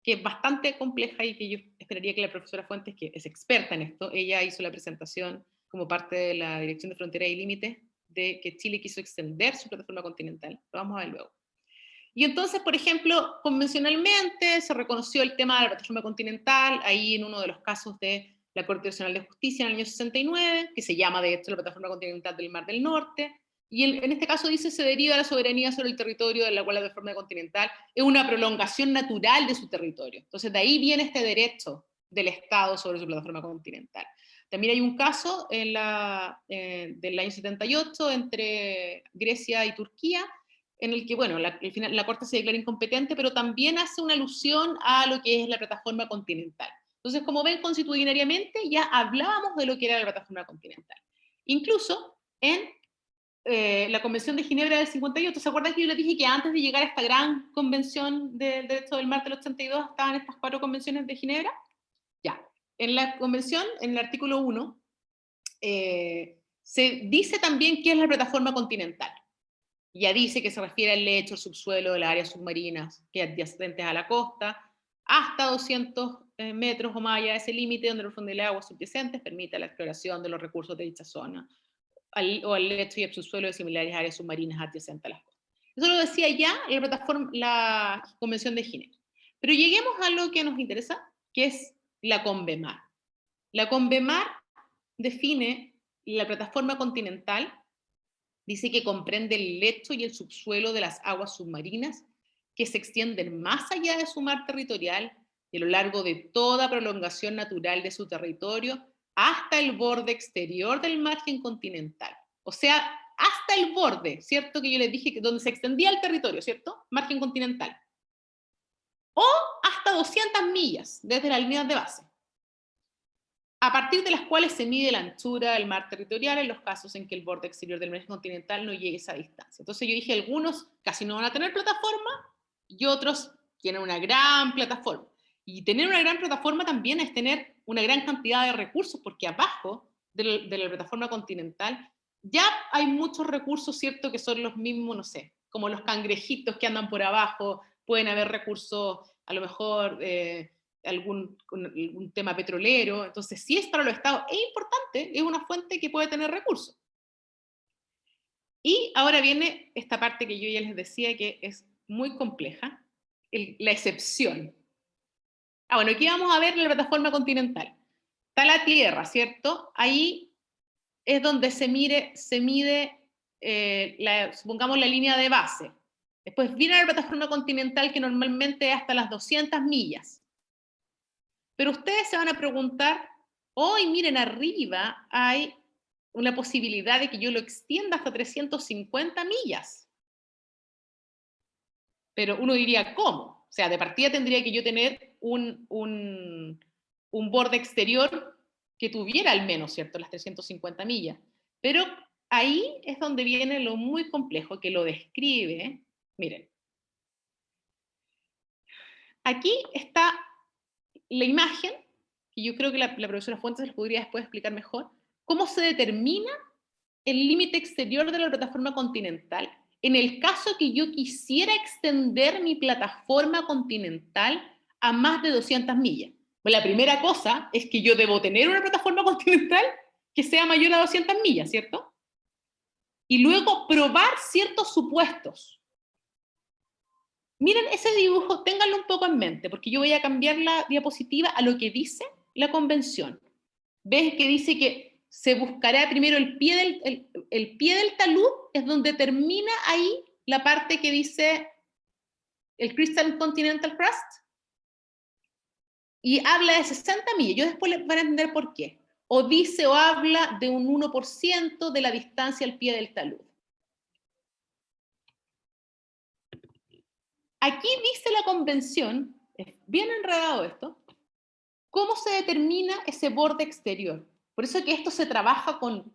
que es bastante compleja y que yo esperaría que la profesora Fuentes, que es experta en esto, ella hizo la presentación como parte de la Dirección de Fronteras y Límites, de que Chile quiso extender su plataforma continental. Lo vamos a ver luego. Y entonces, por ejemplo, convencionalmente se reconoció el tema de la plataforma continental, ahí en uno de los casos de la Corte Nacional de Justicia en el año 69, que se llama de hecho la plataforma continental del Mar del Norte, y en este caso dice se deriva la soberanía sobre el territorio de la cual la plataforma continental es una prolongación natural de su territorio. Entonces de ahí viene este derecho del Estado sobre su plataforma continental. También hay un caso del año 78 entre Grecia y Turquía, en el que, bueno, la Corte se declara incompetente, pero también hace una alusión a lo que es la plataforma continental. Entonces, como ven, constitucionariamente ya hablábamos de lo que era la plataforma continental. Incluso en la Convención de Ginebra del 58, ¿se acuerdan que yo les dije que antes de llegar a esta gran convención del derecho del mar del 82 estaban estas 4 convenciones de Ginebra? Ya. En la convención, en el artículo 1, se dice también qué es la plataforma continental. Ya dice que se refiere al lecho, al subsuelo de las áreas submarinas que adyacentes a la costa, hasta 200 metros o más allá de ese límite donde la profundidad de aguas subyacentes permite la exploración de los recursos de dicha zona, o al lecho y al subsuelo de similares áreas submarinas adyacentes a las costas. Eso lo decía ya la Convención de Ginebra. Pero lleguemos a lo que nos interesa, que es la CONVEMAR. La CONVEMAR define la plataforma continental Dice que comprende el lecho y el subsuelo de las aguas submarinas que se extienden más allá de su mar territorial y a lo largo de toda prolongación natural de su territorio hasta el borde exterior del margen continental. O sea, hasta el borde, ¿cierto? Que yo les dije que donde se extendía el territorio, ¿cierto? Margen continental. O hasta 200 millas desde las líneas de base, a partir de las cuales se mide la anchura del mar territorial en los casos en que el borde exterior del margen continental no llegue a esa distancia. Entonces yo dije, algunos casi no van a tener plataforma y otros tienen una gran plataforma. Y tener una gran plataforma también es tener una gran cantidad de recursos, porque abajo de la plataforma continental ya hay muchos recursos, ¿cierto? Que son los mismos, no sé, como los cangrejitos que andan por abajo, pueden haber recursos, a lo mejor algún tema petrolero. Entonces, si es para los estados, es importante, es una fuente que puede tener recursos. Y ahora viene esta parte que yo ya les decía que es muy compleja, la excepción. Bueno, aquí vamos a ver la plataforma continental. Está la Tierra, ¿cierto? Ahí es donde se mide, supongamos, la línea de base. Después viene la plataforma continental, que normalmente es hasta las 200 millas. Pero ustedes se van a preguntar, hoy miren, arriba hay una posibilidad de que yo lo extienda hasta 350 millas. Pero uno diría, ¿cómo? O sea, de partida tendría que yo tener un borde exterior que tuviera al menos, ¿cierto?, las 350 millas. Pero ahí es donde viene lo muy complejo, que lo describe. Miren. Aquí está la imagen, que yo creo que la profesora Fuentes les podría después explicar mejor, cómo se determina el límite exterior de la plataforma continental en el caso que yo quisiera extender mi plataforma continental a más de 200 millas. Pues la primera cosa es que yo debo tener una plataforma continental que sea mayor a 200 millas, ¿cierto? Y luego probar ciertos supuestos. Miren ese dibujo, ténganlo un poco en mente, porque yo voy a cambiar la diapositiva a lo que dice la convención. ¿Ves que dice que se buscará primero el pie del talud? Es donde termina ahí la parte que dice el Crystal Continental Crust, y habla de 60 millas. Yo después les van a entender por qué. O dice o habla de un 1% de la distancia al pie del talud. Aquí dice la convención, es bien enredado esto, cómo se determina ese borde exterior. Por eso que esto se trabaja con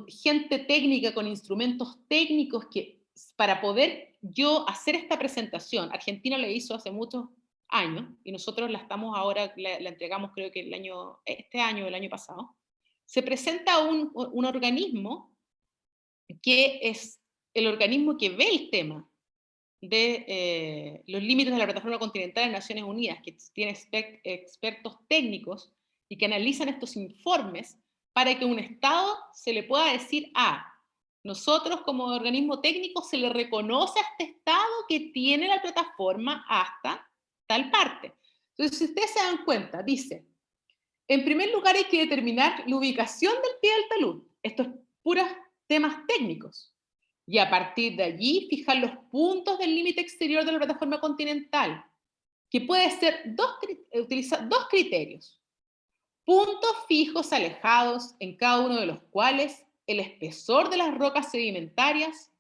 gente técnica, con instrumentos técnicos, que para poder yo hacer esta presentación, Argentina la hizo hace muchos años, y nosotros la estamos ahora, la entregamos creo que este año o el año pasado, se presenta un organismo que es el organismo que ve el tema de los límites de la plataforma continental en Naciones Unidas, que tiene expertos técnicos y que analizan estos informes para que a un Estado se le pueda decir, nosotros como organismo técnico se le reconoce a este Estado que tiene la plataforma hasta tal parte. Entonces, si ustedes se dan cuenta, dice, en primer lugar hay que determinar la ubicación del pie del talud. Esto es puros temas técnicos. Y a partir de allí fijar los puntos del límite exterior de la plataforma continental, que puede ser utilizar dos criterios. Puntos fijos alejados en cada uno de los cuales el espesor de las rocas sedimentarias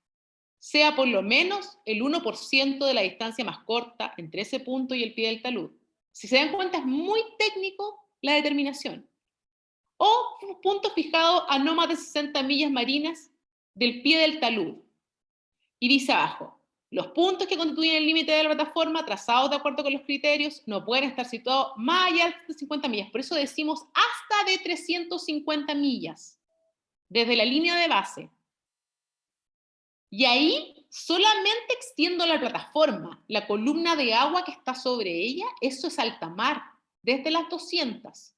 sea por lo menos el 1% de la distancia más corta entre ese punto y el pie del talud. Si se dan cuenta, es muy técnico la determinación. O puntos fijados a no más de 60 millas marinas del pie del talud. Y dice abajo, los puntos que constituyen el límite de la plataforma, trazados de acuerdo con los criterios, no pueden estar situados más allá de 50 millas. Por eso decimos hasta de 350 millas, desde la línea de base. Y ahí solamente extiendo la plataforma, la columna de agua que está sobre ella, eso es alta mar, desde las 200.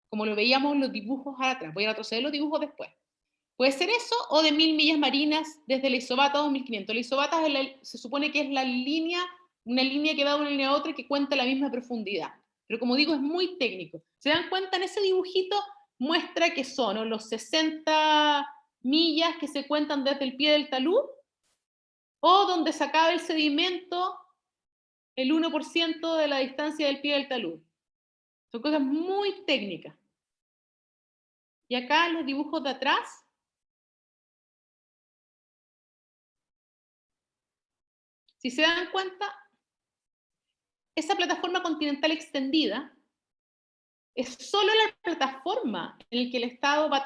Como lo veíamos en los dibujos atrás. Voy a retroceder los dibujos después. Puede ser eso, o de 1000 millas marinas desde la isobata a 2500. La isobata se supone que es una línea que va de una línea a otra y que cuenta la misma profundidad. Pero como digo, es muy técnico. ¿Se dan cuenta? En ese dibujito muestra que son los 60 millas que se cuentan desde el pie del talud, o donde se acaba el sedimento el 1% de la distancia del pie del talud. Son cosas muy técnicas. Y acá en los dibujos de atrás, si se dan cuenta, esa plataforma continental extendida es solo la plataforma en la que el Estado va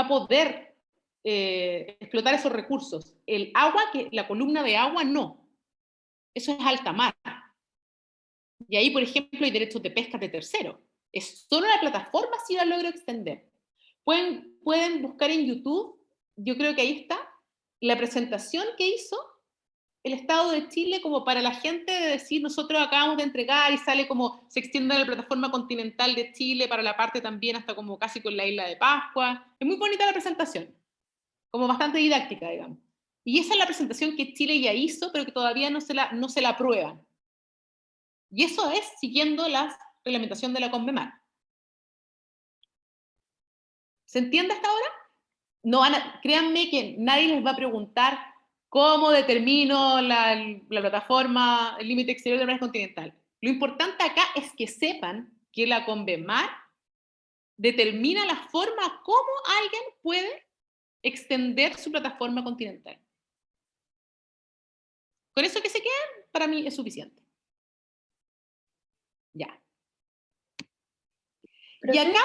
a poder explotar esos recursos. El agua, la columna de agua, no. Eso es alta mar. Y ahí, por ejemplo, hay derechos de pesca de terceros. Es solo la plataforma si la logro extender. Pueden buscar en YouTube, yo creo que ahí está, la presentación que hizo el Estado de Chile como para la gente de decir, nosotros acabamos de entregar, y sale como se extiende la plataforma continental de Chile para la parte también hasta como casi con la isla de Pascua. Es muy bonita la presentación, como bastante didáctica, digamos. Y esa es la presentación que Chile ya hizo, pero que todavía no se la aprueban. Y eso es siguiendo la reglamentación de la CONVEMAR. ¿Se entiende hasta ahora? No créanme que nadie les va a preguntar cómo determino la plataforma, el límite exterior del mar continental. Lo importante acá es que sepan que la CONVEMAR determina la forma como alguien puede extender su plataforma continental. Con eso que se queden, para mí es suficiente. Ya. Y acá,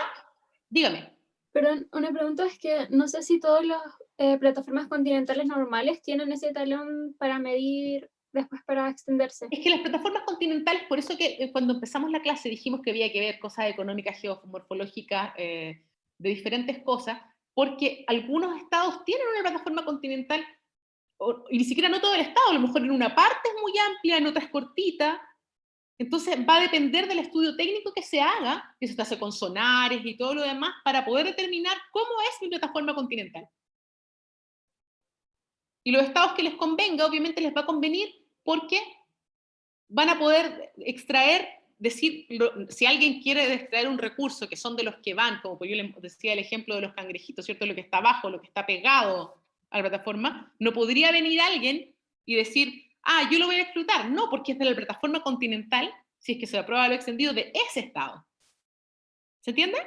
dígame. Perdón, una pregunta es que no sé si todas las plataformas continentales normales tienen ese talón para medir después para extenderse. Es que las plataformas continentales, por eso que cuando empezamos la clase dijimos que había que ver cosas económicas, geomorfológicas, de diferentes cosas, porque algunos estados tienen una plataforma continental, y ni siquiera no todo el estado, a lo mejor en una parte es muy amplia, en otra es cortita. Entonces va a depender del estudio técnico que se haga, que se hace con sonares y todo lo demás, para poder determinar cómo es mi plataforma continental. Y los estados que les convenga, obviamente les va a convenir, porque van a poder extraer, decir, si alguien quiere extraer un recurso, que son de los que van, como yo les decía el ejemplo de los cangrejitos, ¿cierto? Lo que está abajo, lo que está pegado a la plataforma, no podría venir alguien y decir, yo lo voy a explotar. No, porque es de la plataforma continental, si es que se aprueba lo extendido de ese estado. ¿Se entiende?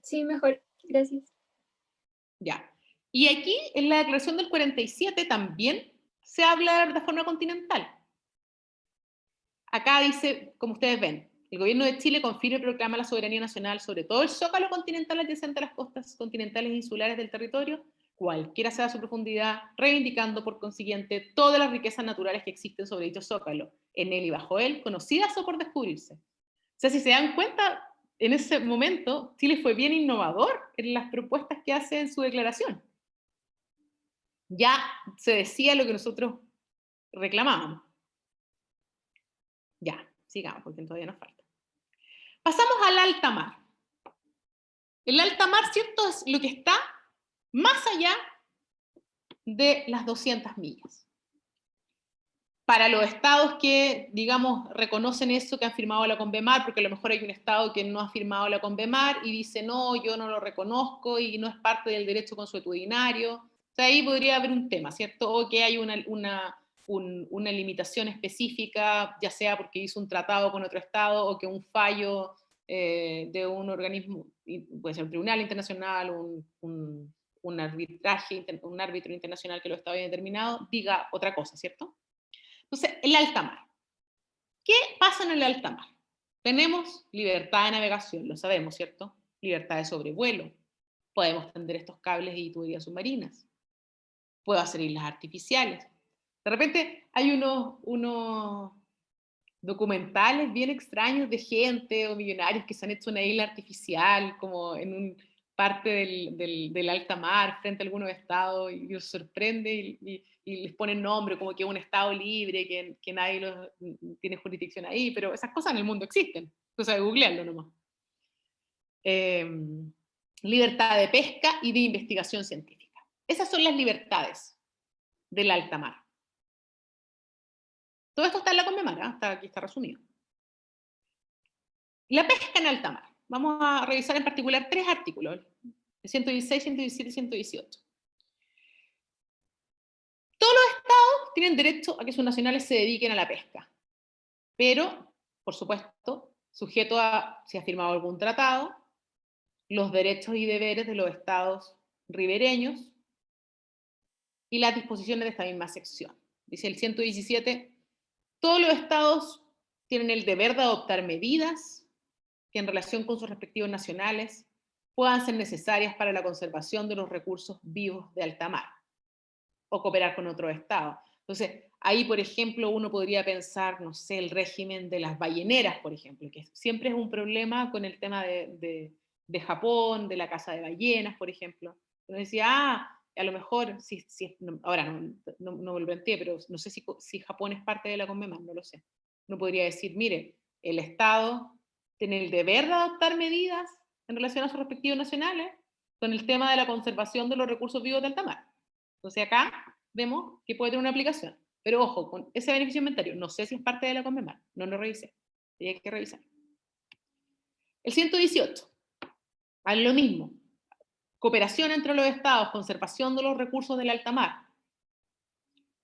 Sí, mejor. Gracias. Ya. Y aquí, en la declaración del 47, también se habla de la plataforma continental. Acá dice, como ustedes ven, el gobierno de Chile confirma y proclama la soberanía nacional sobre todo el zócalo continental adyacente a las costas continentales e insulares del territorio, cualquiera sea su profundidad, reivindicando por consiguiente todas las riquezas naturales que existen sobre dicho zócalo, en él y bajo él, conocidas o por descubrirse. O sea, si se dan cuenta, en ese momento Chile fue bien innovador en las propuestas que hace en su declaración. Ya se decía lo que nosotros reclamábamos. Ya, sigamos, porque todavía nos falta. Pasamos al alta mar. El alta mar, ¿cierto?, es lo que está más allá de las 200 millas. Para los estados que, digamos, reconocen eso, que han firmado la CONVEMAR, porque a lo mejor hay un estado que no ha firmado la CONVEMAR y dice, no, yo no lo reconozco y no es parte del derecho consuetudinario. O sea, ahí podría haber un tema, ¿cierto? O que hay una limitación específica, ya sea porque hizo un tratado con otro estado o que un fallo de un organismo, puede ser un tribunal internacional, un arbitraje, un árbitro internacional que lo estaba bien determinado, diga otra cosa, ¿cierto? Entonces, el alta mar. ¿Qué pasa en el alta mar? Tenemos libertad de navegación, lo sabemos, ¿cierto? Libertad de sobrevuelo. Podemos tender estos cables y tuberías submarinas. Puedo hacer islas artificiales. De repente hay unos documentales bien extraños de gente o millonarios que se han hecho una isla artificial como en un parte del alta mar frente a algunos estados y los sorprende y les ponen nombre como que es un estado libre, que nadie tiene jurisdicción ahí, pero esas cosas en el mundo existen, cosa de googlearlo nomás. Libertad de pesca y de investigación científica. Esas son las libertades del alta mar. Todo esto está en la CONVEMAR, aquí está resumido. La pesca en alta mar. Vamos a revisar en particular 3 artículos. el 116, 117 y 118. Todos los estados tienen derecho a que sus nacionales se dediquen a la pesca, pero, por supuesto, sujeto a si ha firmado algún tratado, los derechos y deberes de los estados ribereños y las disposiciones de esta misma sección. Dice el 117, todos los estados tienen el deber de adoptar medidas que en relación con sus respectivos nacionales puedan ser necesarias para la conservación de los recursos vivos de alta mar o cooperar con otros estados. Entonces, ahí, por ejemplo, uno podría pensar, no sé, el régimen de las balleneras, por ejemplo, que siempre es un problema con el tema de Japón, de la caza de ballenas, por ejemplo. Uno decía, a lo mejor, ahora no me lo planteé, pero no sé si Japón es parte de la CONMEMAR, no lo sé. Uno podría decir, mire, el Estado tiene el deber de adoptar medidas en relación a sus respectivos nacionales con el tema de la conservación de los recursos vivos de alta mar. Entonces acá vemos que puede tener una aplicación. Pero ojo, con ese beneficio inventario, no sé si es parte de la CONMEMAR, no lo revisé. Hay que revisar. El 118, a lo mismo. Cooperación entre los estados, conservación de los recursos del alta mar.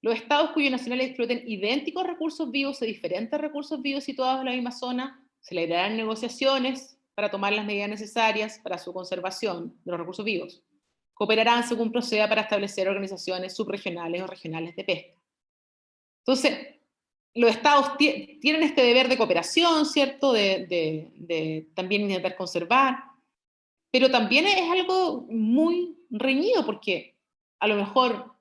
Los estados cuyos nacionales exploten idénticos recursos vivos o diferentes recursos vivos situados en la misma zona, celebrarán negociaciones para tomar las medidas necesarias para su conservación de los recursos vivos. Cooperarán según proceda para establecer organizaciones subregionales o regionales de pesca. Entonces, los estados tienen este deber de cooperación, ¿cierto? De también intentar conservar, pero también es algo muy reñido porque a lo mejor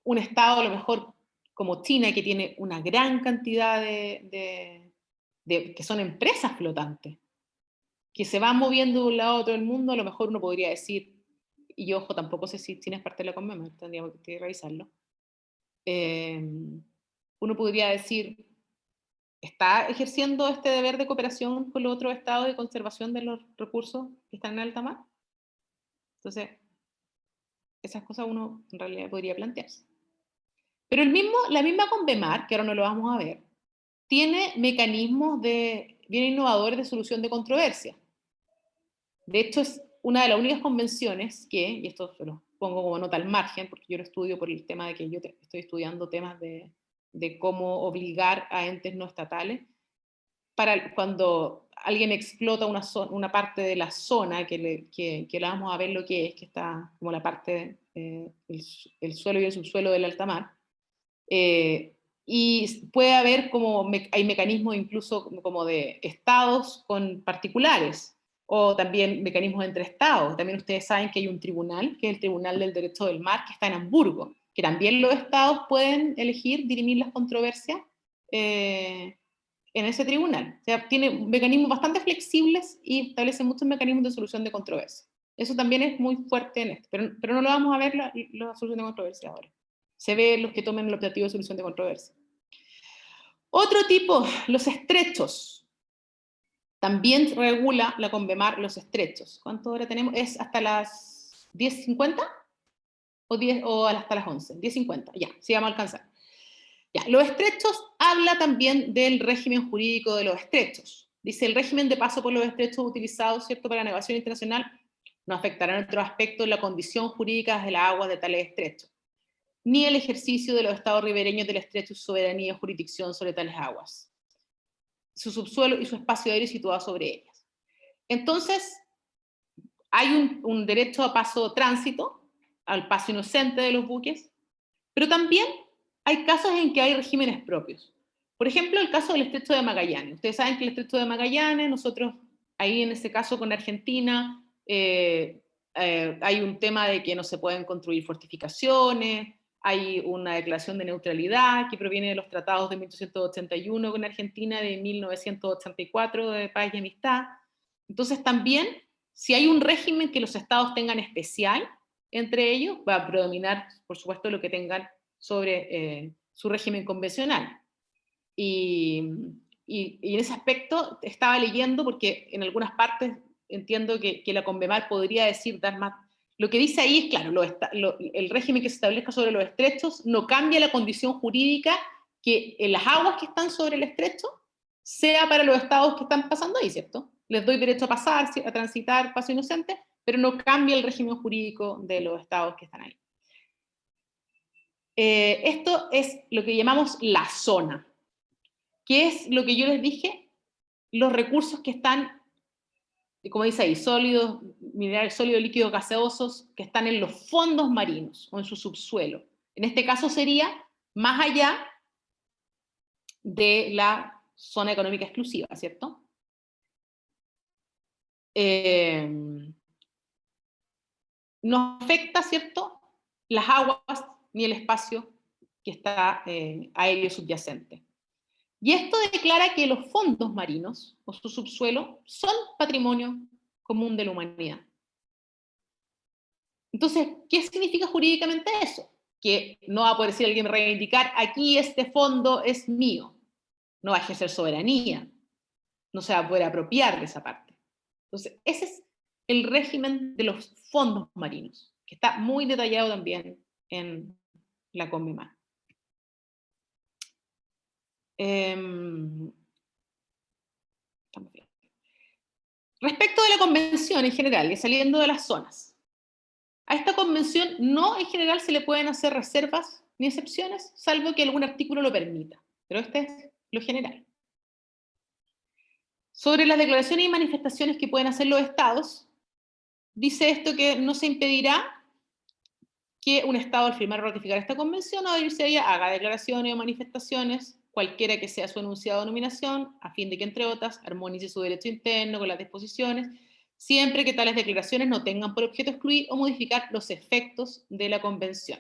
un estado, a lo mejor como China, que tiene una gran cantidad que son empresas flotantes, que se van moviendo de un lado a otro del mundo, a lo mejor uno podría decir, y yo, ojo, tampoco sé si China es parte de la CONMEMAR, tendríamos que revisarlo. Uno podría decir, ¿está ejerciendo este deber de cooperación con los otros estados de conservación de los recursos que están en alta mar? Entonces, esas cosas uno en realidad podría plantearse. Pero la misma CONVEMAR, que ahora no lo vamos a ver, tiene mecanismos bien innovadores de solución de controversia. De hecho, es una de las únicas convenciones que, y esto se lo pongo como nota al margen, porque yo lo estudio por el tema de que yo estoy estudiando temas de cómo obligar a entes no estatales, para cuando alguien explota una parte de la zona, que la vamos a ver lo que es, que está como la parte, el suelo y el subsuelo del alta mar, y puede haber hay mecanismos incluso como de estados con particulares, o también mecanismos entre estados. También ustedes saben que hay un tribunal, que es el Tribunal del Derecho del Mar, que está en Hamburgo, que también los estados pueden elegir dirimir las controversias en ese tribunal. O sea, tiene mecanismos bastante flexibles y establece muchos mecanismos de solución de controversia. Eso también es muy fuerte en esto, pero no lo vamos a ver la solución de controversia ahora. Se ve los que tomen el optativo de solución de controversia. Otro tipo, los estrechos. También regula la CONVEMAR los estrechos. ¿Cuánto hora tenemos? ¿Es hasta las 10:50? ¿O hasta las 11? 10:50, ya, sí vamos a alcanzar. Ya, los estrechos habla también del régimen jurídico de los estrechos. Dice, el régimen de paso por los estrechos utilizados, ¿cierto?, para la navegación internacional no afectará en otros aspectos la condición jurídica de las aguas de tales estrechos, ni el ejercicio de los estados ribereños del estrecho y soberanía o jurisdicción sobre tales aguas, su subsuelo y su espacio aéreo situado sobre ellas. Entonces, hay un derecho a paso tránsito, al paso inocente de los buques, pero también hay casos en que hay regímenes propios. Por ejemplo, el caso del Estrecho de Magallanes. Ustedes saben que el Estrecho de Magallanes, nosotros ahí en ese caso con Argentina, hay un tema de que no se pueden construir fortificaciones, hay una declaración de neutralidad que proviene de los tratados de 1881 con Argentina, de 1984 de paz y amistad. Entonces también, si hay un régimen que los estados tengan especial entre ellos, va a predominar, por supuesto, lo que tengan sobre su régimen convencional. Y en ese aspecto estaba leyendo, porque en algunas partes entiendo que la CONVEMAR podría decir, dar más. Lo que dice ahí es, claro, el régimen que se establezca sobre los estrechos no cambia la condición jurídica que en las aguas que están sobre el estrecho sea para los estados que están pasando ahí, ¿cierto? Les doy derecho a pasar, a transitar, paso inocente, pero no cambia el régimen jurídico de los estados que están ahí. Esto es lo que llamamos la zona, que es lo que yo les dije, los recursos que están, como dice ahí, sólidos, minerales sólidos, líquidos, gaseosos, que están en los fondos marinos o en su subsuelo. En este caso sería más allá de la zona económica exclusiva, ¿cierto? No afecta, ¿cierto?, las aguas ni el espacio que está aéreo subyacente. Y esto declara que los fondos marinos o su subsuelo son patrimonio común de la humanidad. Entonces, ¿qué significa jurídicamente eso? Que no va a poder decir alguien reivindicar, aquí este fondo es mío. No va a ejercer soberanía. No se va a poder apropiar de esa parte. Entonces, ese es el régimen de los fondos marinos, que está muy detallado también en la CONVEMAR. Respecto de la convención en general, y saliendo de las zonas, a esta convención no en general se le pueden hacer reservas ni excepciones, salvo que algún artículo lo permita, pero este es lo general. Sobre las declaraciones y manifestaciones que pueden hacer los estados, dice esto que no se impedirá que un estado al firmar o ratificar esta convención o adherirse a ella haga declaraciones o manifestaciones, cualquiera que sea su enunciado o nominación, a fin de que, entre otras, armonice su derecho interno con las disposiciones, siempre que tales declaraciones no tengan por objeto excluir o modificar los efectos de la convención.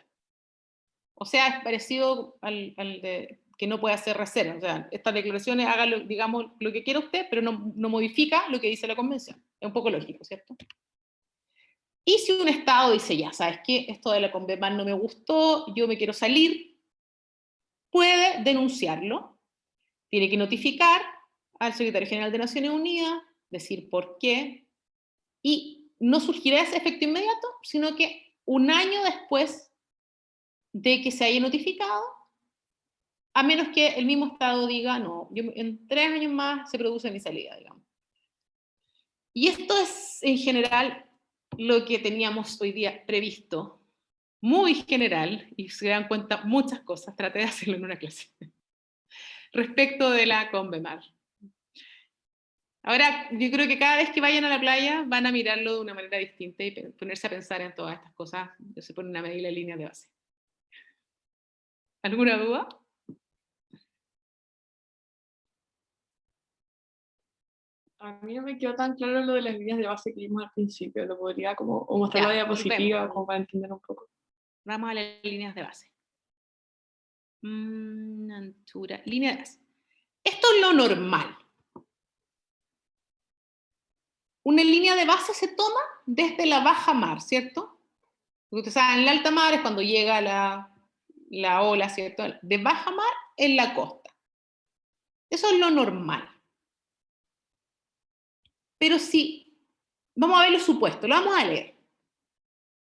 O sea, es parecido al de que no puede hacer reserva. O sea, estas declaraciones haga, digamos, lo que quiera usted, pero no modifica lo que dice la convención. Es un poco lógico, ¿cierto? Y si un estado dice, ya, ¿sabes qué? Esto de la CONVEMAR no me gustó, yo me quiero salir, puede denunciarlo. Tiene que notificar al secretario general de Naciones Unidas, decir por qué, y no surgirá ese efecto inmediato, sino que un año después de que se haya notificado, a menos que el mismo estado diga, no, yo, en 3 años más se produce mi salida, digamos. Y esto es, en general, lo que teníamos hoy día previsto, muy general, y se dan cuenta muchas cosas, traté de hacerlo en una clase, respecto de la CONVEMAR. Ahora, yo creo que cada vez que vayan a la playa van a mirarlo de una manera distinta y ponerse a pensar en todas estas cosas, se ponen a medir las líneas de base. ¿Alguna duda? A mí no me quedó tan claro lo de las líneas de base que vimos al principio. Lo podría como o mostrar la Ya, diapositiva volvemos. como para entender un poco. Vamos a las líneas de base. Línea de base. Esto es lo normal. Una línea de base se toma desde la baja mar, ¿cierto? Porque ustedes saben, en la alta mar es cuando llega la ola, ¿cierto? De baja mar en la costa. Eso es lo normal. Pero sí, vamos a ver los supuestos, lo vamos a leer.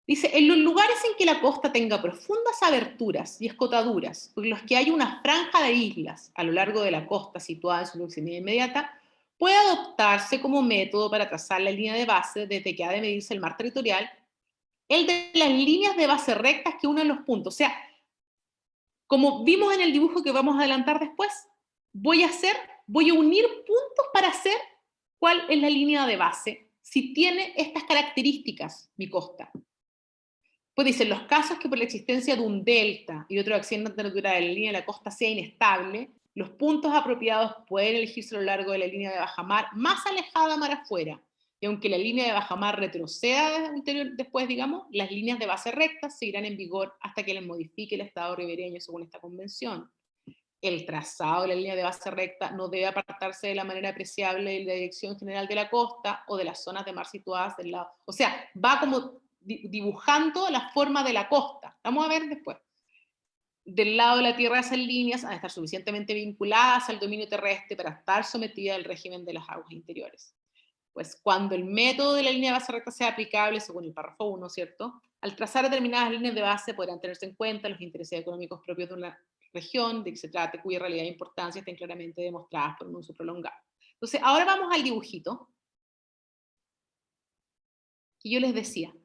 Dice, en los lugares en que la costa tenga profundas aberturas y escotaduras, por los que hay una franja de islas a lo largo de la costa situada en su proximidad inmediata, puede adoptarse como método para trazar la línea de base desde que ha de medirse el mar territorial, el de las líneas de base rectas que unen los puntos. O sea, como vimos en el dibujo que vamos a adelantar después, voy a unir puntos para hacer cuál es la línea de base, si tiene estas características mi costa. Pues dicen, los casos que por la existencia de un delta y de otro accidente natural de la línea de la costa sea inestable, los puntos apropiados pueden elegirse a lo largo de la línea de bajamar más alejada mar afuera. Y aunque la línea de bajamar retroceda después, digamos, las líneas de base rectas seguirán en vigor hasta que les modifique el estado ribereño según esta convención. El trazado de la línea de base recta no debe apartarse de la manera apreciable de la dirección general de la costa o de las zonas de mar situadas del lado. O sea, va como dibujando la forma de la costa. Vamos a ver después. Del lado de la tierra, esas líneas han de estar suficientemente vinculadas al dominio terrestre para estar sometidas al régimen de las aguas interiores. Pues cuando el método de la línea de base recta sea aplicable, según el párrafo 1, ¿cierto? Al trazar determinadas líneas de base podrán tenerse en cuenta los intereses económicos propios de una región de que se trate, cuya realidad e importancia estén claramente demostradas por un uso prolongado. Entonces, ahora vamos al dibujito. que yo les decía.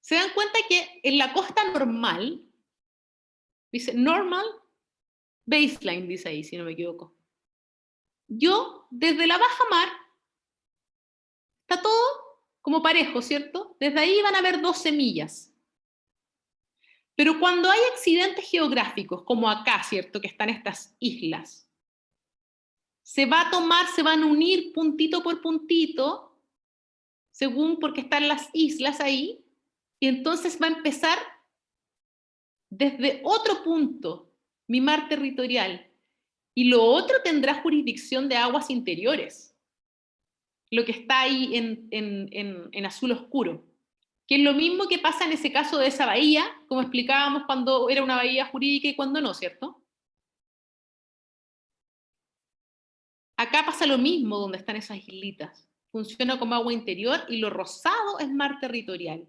Se dan cuenta que en la costa normal, dice normal baseline, dice ahí, si no me equivoco. Yo, desde la baja mar, está todo como parejo, ¿cierto? Desde ahí van a haber 12 millas. Pero cuando hay accidentes geográficos, como acá, ¿cierto? Que están estas islas, se va a tomar, se van a unir puntito por puntito, según porque están las islas ahí, y entonces va a empezar desde otro punto, mi mar territorial, y lo otro tendrá jurisdicción de aguas interiores, lo que está ahí en azul oscuro, que es lo mismo que pasa en ese caso de esa bahía, como explicábamos cuando era una bahía jurídica y cuando no, ¿cierto? Acá pasa lo mismo donde están esas islitas. Funciona como agua interior y lo rosado es mar territorial.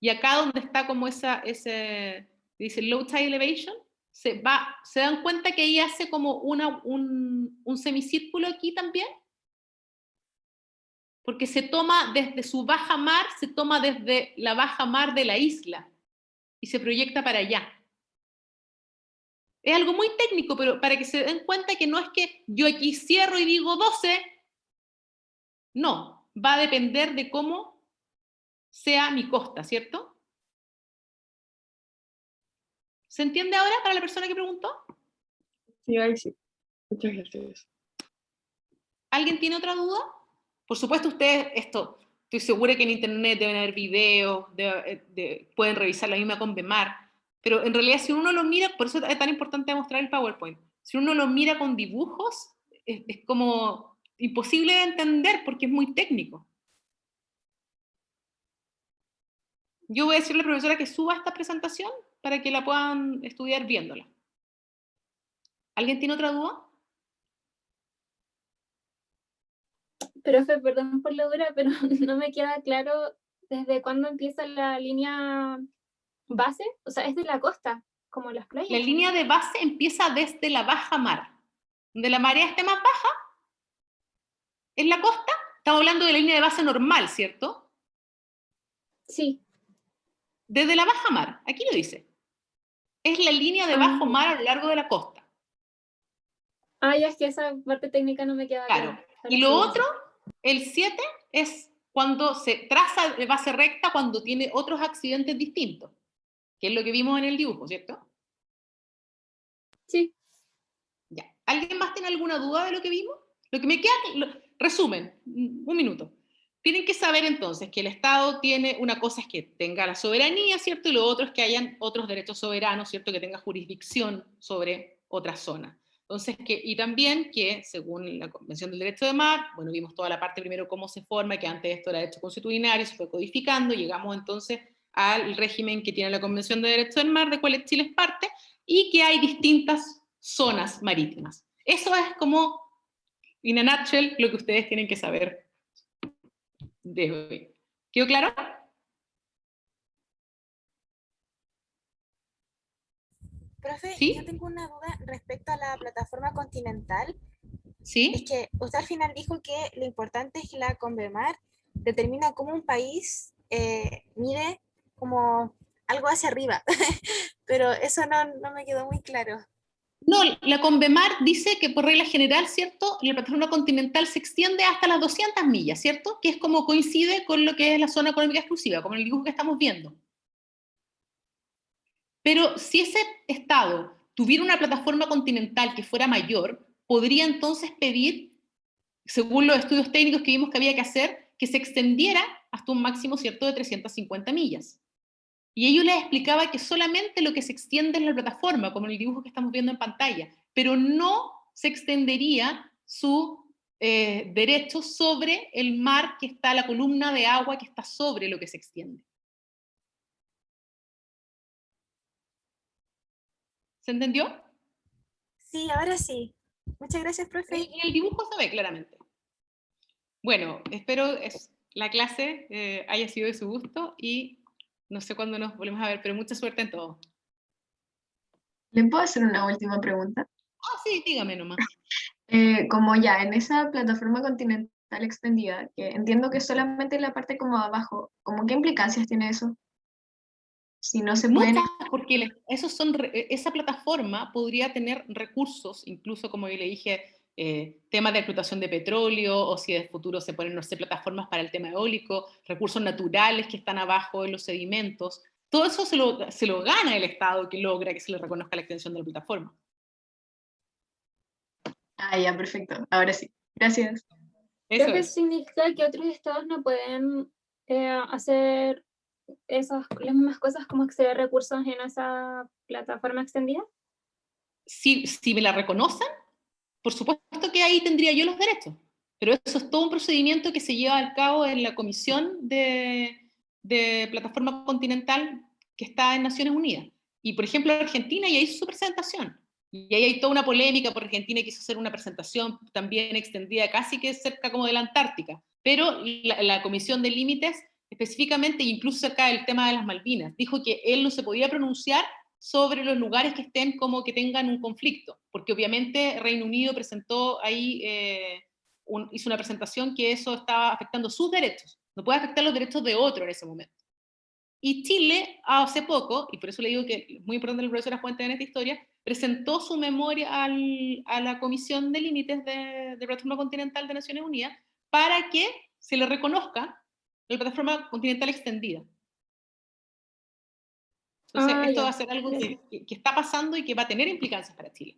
Y acá donde está como ese dice low tide elevation, se dan cuenta que ahí hace como un semicírculo aquí también, porque se toma desde su baja mar, se toma desde la baja mar de la isla y se proyecta para allá. Es algo muy técnico, pero para que se den cuenta que no es que yo aquí cierro y digo 12, no, va a depender de cómo sea mi costa, ¿cierto? ¿Se entiende ahora para la persona que preguntó? Sí, ahí sí. Muchas gracias. ¿Alguien tiene otra duda? Por supuesto, ustedes, estoy segura que en internet deben haber videos, pueden revisar la misma con Convemar, pero en realidad si uno lo mira, por eso es tan importante mostrar el PowerPoint, si uno lo mira con dibujos, es como imposible de entender porque es muy técnico. Yo voy a decirle a la profesora que suba esta presentación para que la puedan estudiar viéndola. ¿Alguien tiene otra duda? Profe, perdón por la dura, pero no me queda claro desde cuándo empieza la línea base. O sea, es de la costa, como las playas. La línea de base empieza desde la baja mar. Donde la marea esté más baja, en la costa, estamos hablando de la línea de base normal, ¿cierto? Sí. Desde la baja mar, aquí lo dice. Es la línea de bajo mar a lo largo de la costa. Ah, ya es que esa parte técnica no me queda Claro. clara. Y lo otro, el 7, es cuando se traza de base recta cuando tiene otros accidentes distintos, que es lo que vimos en el dibujo, ¿cierto? Sí. Ya. ¿Alguien más tiene alguna duda de lo que vimos? Lo que me queda, resumen, un minuto. Tienen que saber entonces que el Estado tiene, una cosa es que tenga la soberanía, ¿cierto? Y lo otro es que hayan otros derechos soberanos, ¿cierto? Que tenga jurisdicción sobre otra zona. Entonces, y también que, según la Convención del Derecho de Mar, bueno, vimos toda la parte primero cómo se forma, que antes esto era derecho consuetudinario, se fue codificando, llegamos entonces al régimen que tiene la Convención de Derecho del Mar, de cual Chile es parte, y que hay distintas zonas marítimas. Eso es como, in a nutshell, lo que ustedes tienen que saber de hoy. ¿Quedó claro? Profe, ¿Sí? yo tengo una duda respecto a la plataforma continental. ¿Sí? Es que usted al final dijo que lo importante es que la Convemar determina cómo un país mide como algo hacia arriba, pero eso no me quedó muy claro. No, la Convemar dice que por regla general, ¿cierto? La plataforma continental se extiende hasta las 200 millas, ¿cierto? Que es como coincide con lo que es la zona económica exclusiva, como el dibujo que estamos viendo. Pero si ese estado tuviera una plataforma continental que fuera mayor, podría entonces pedir, según los estudios técnicos que vimos que había que hacer, que se extendiera hasta un máximo, ¿cierto?, de 350 millas. Y ellos les explicaba que solamente lo que se extiende es la plataforma, como en el dibujo que estamos viendo en pantalla, pero no se extendería su derecho sobre el mar que está, la columna de agua que está sobre lo que se extiende. ¿Se entendió? Sí, ahora sí. Muchas gracias, profe. En el dibujo se ve claramente. Bueno, espero la clase haya sido de su gusto y no sé cuándo nos volvemos a ver, pero mucha suerte en todo. ¿Le puedo hacer una última pregunta? Ah, sí, dígame nomás. Como ya en esa plataforma continental continental extendida, que entiendo que solamente la parte como abajo, ¿como qué implicancias tiene eso? Si no se pueden... Muchas, porque esa plataforma podría tener recursos, incluso como yo le dije, temas de explotación de petróleo, o si en el futuro se ponen, no sé, plataformas para el tema eólico, recursos naturales que están abajo en los sedimentos. Todo eso se lo gana el Estado, que logra que se le reconozca la extensión de la plataforma. Ah, ya, perfecto. Ahora sí. Gracias. Eso Creo que es. eso significa que otros estados no pueden hacer las mismas cosas como acceder a recursos en esa plataforma extendida. Si me la reconocen, por supuesto que ahí tendría yo los derechos, pero eso es todo un procedimiento que se lleva a cabo en la Comisión de Plataforma Continental que está en Naciones Unidas. Y, por ejemplo, Argentina ya hizo su presentación. Y ahí hay toda una polémica, porque Argentina quiso hacer una presentación también extendida casi que cerca como de la Antártica. Pero la Comisión de Límites, específicamente, incluso acá el tema de las Malvinas, dijo que él no se podía pronunciar sobre los lugares que estén como que tengan un conflicto, porque obviamente Reino Unido presentó ahí, hizo una presentación que eso estaba afectando sus derechos, no puede afectar los derechos de otro en ese momento. Y Chile, hace poco, y por eso le digo que es muy importante el profesor Fuente en esta historia, presentó su memoria a la Comisión de Límites de Plataforma Continental de Naciones Unidas para que se le reconozca la Plataforma Continental Extendida. Entonces, esto va a ser algo que está pasando y que va a tener implicancias para Chile.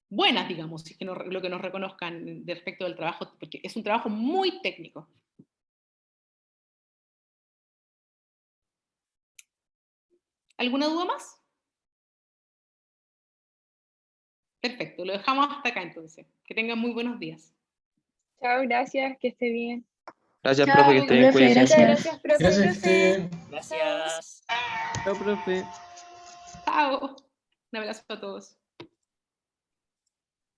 Buenas, digamos, si es que lo que nos reconozcan respecto del trabajo, porque es un trabajo muy técnico. ¿Alguna duda más? Perfecto, lo dejamos hasta acá entonces. Que tengan muy buenos días. Chao, gracias, que esté bien. Gracias, Chao, profe, que esté bien, profe, cuídense. Muchas gracias. gracias, profe. Gracias, que esté bien. Gracias. Chao, profe. Chao. Un abrazo a todos.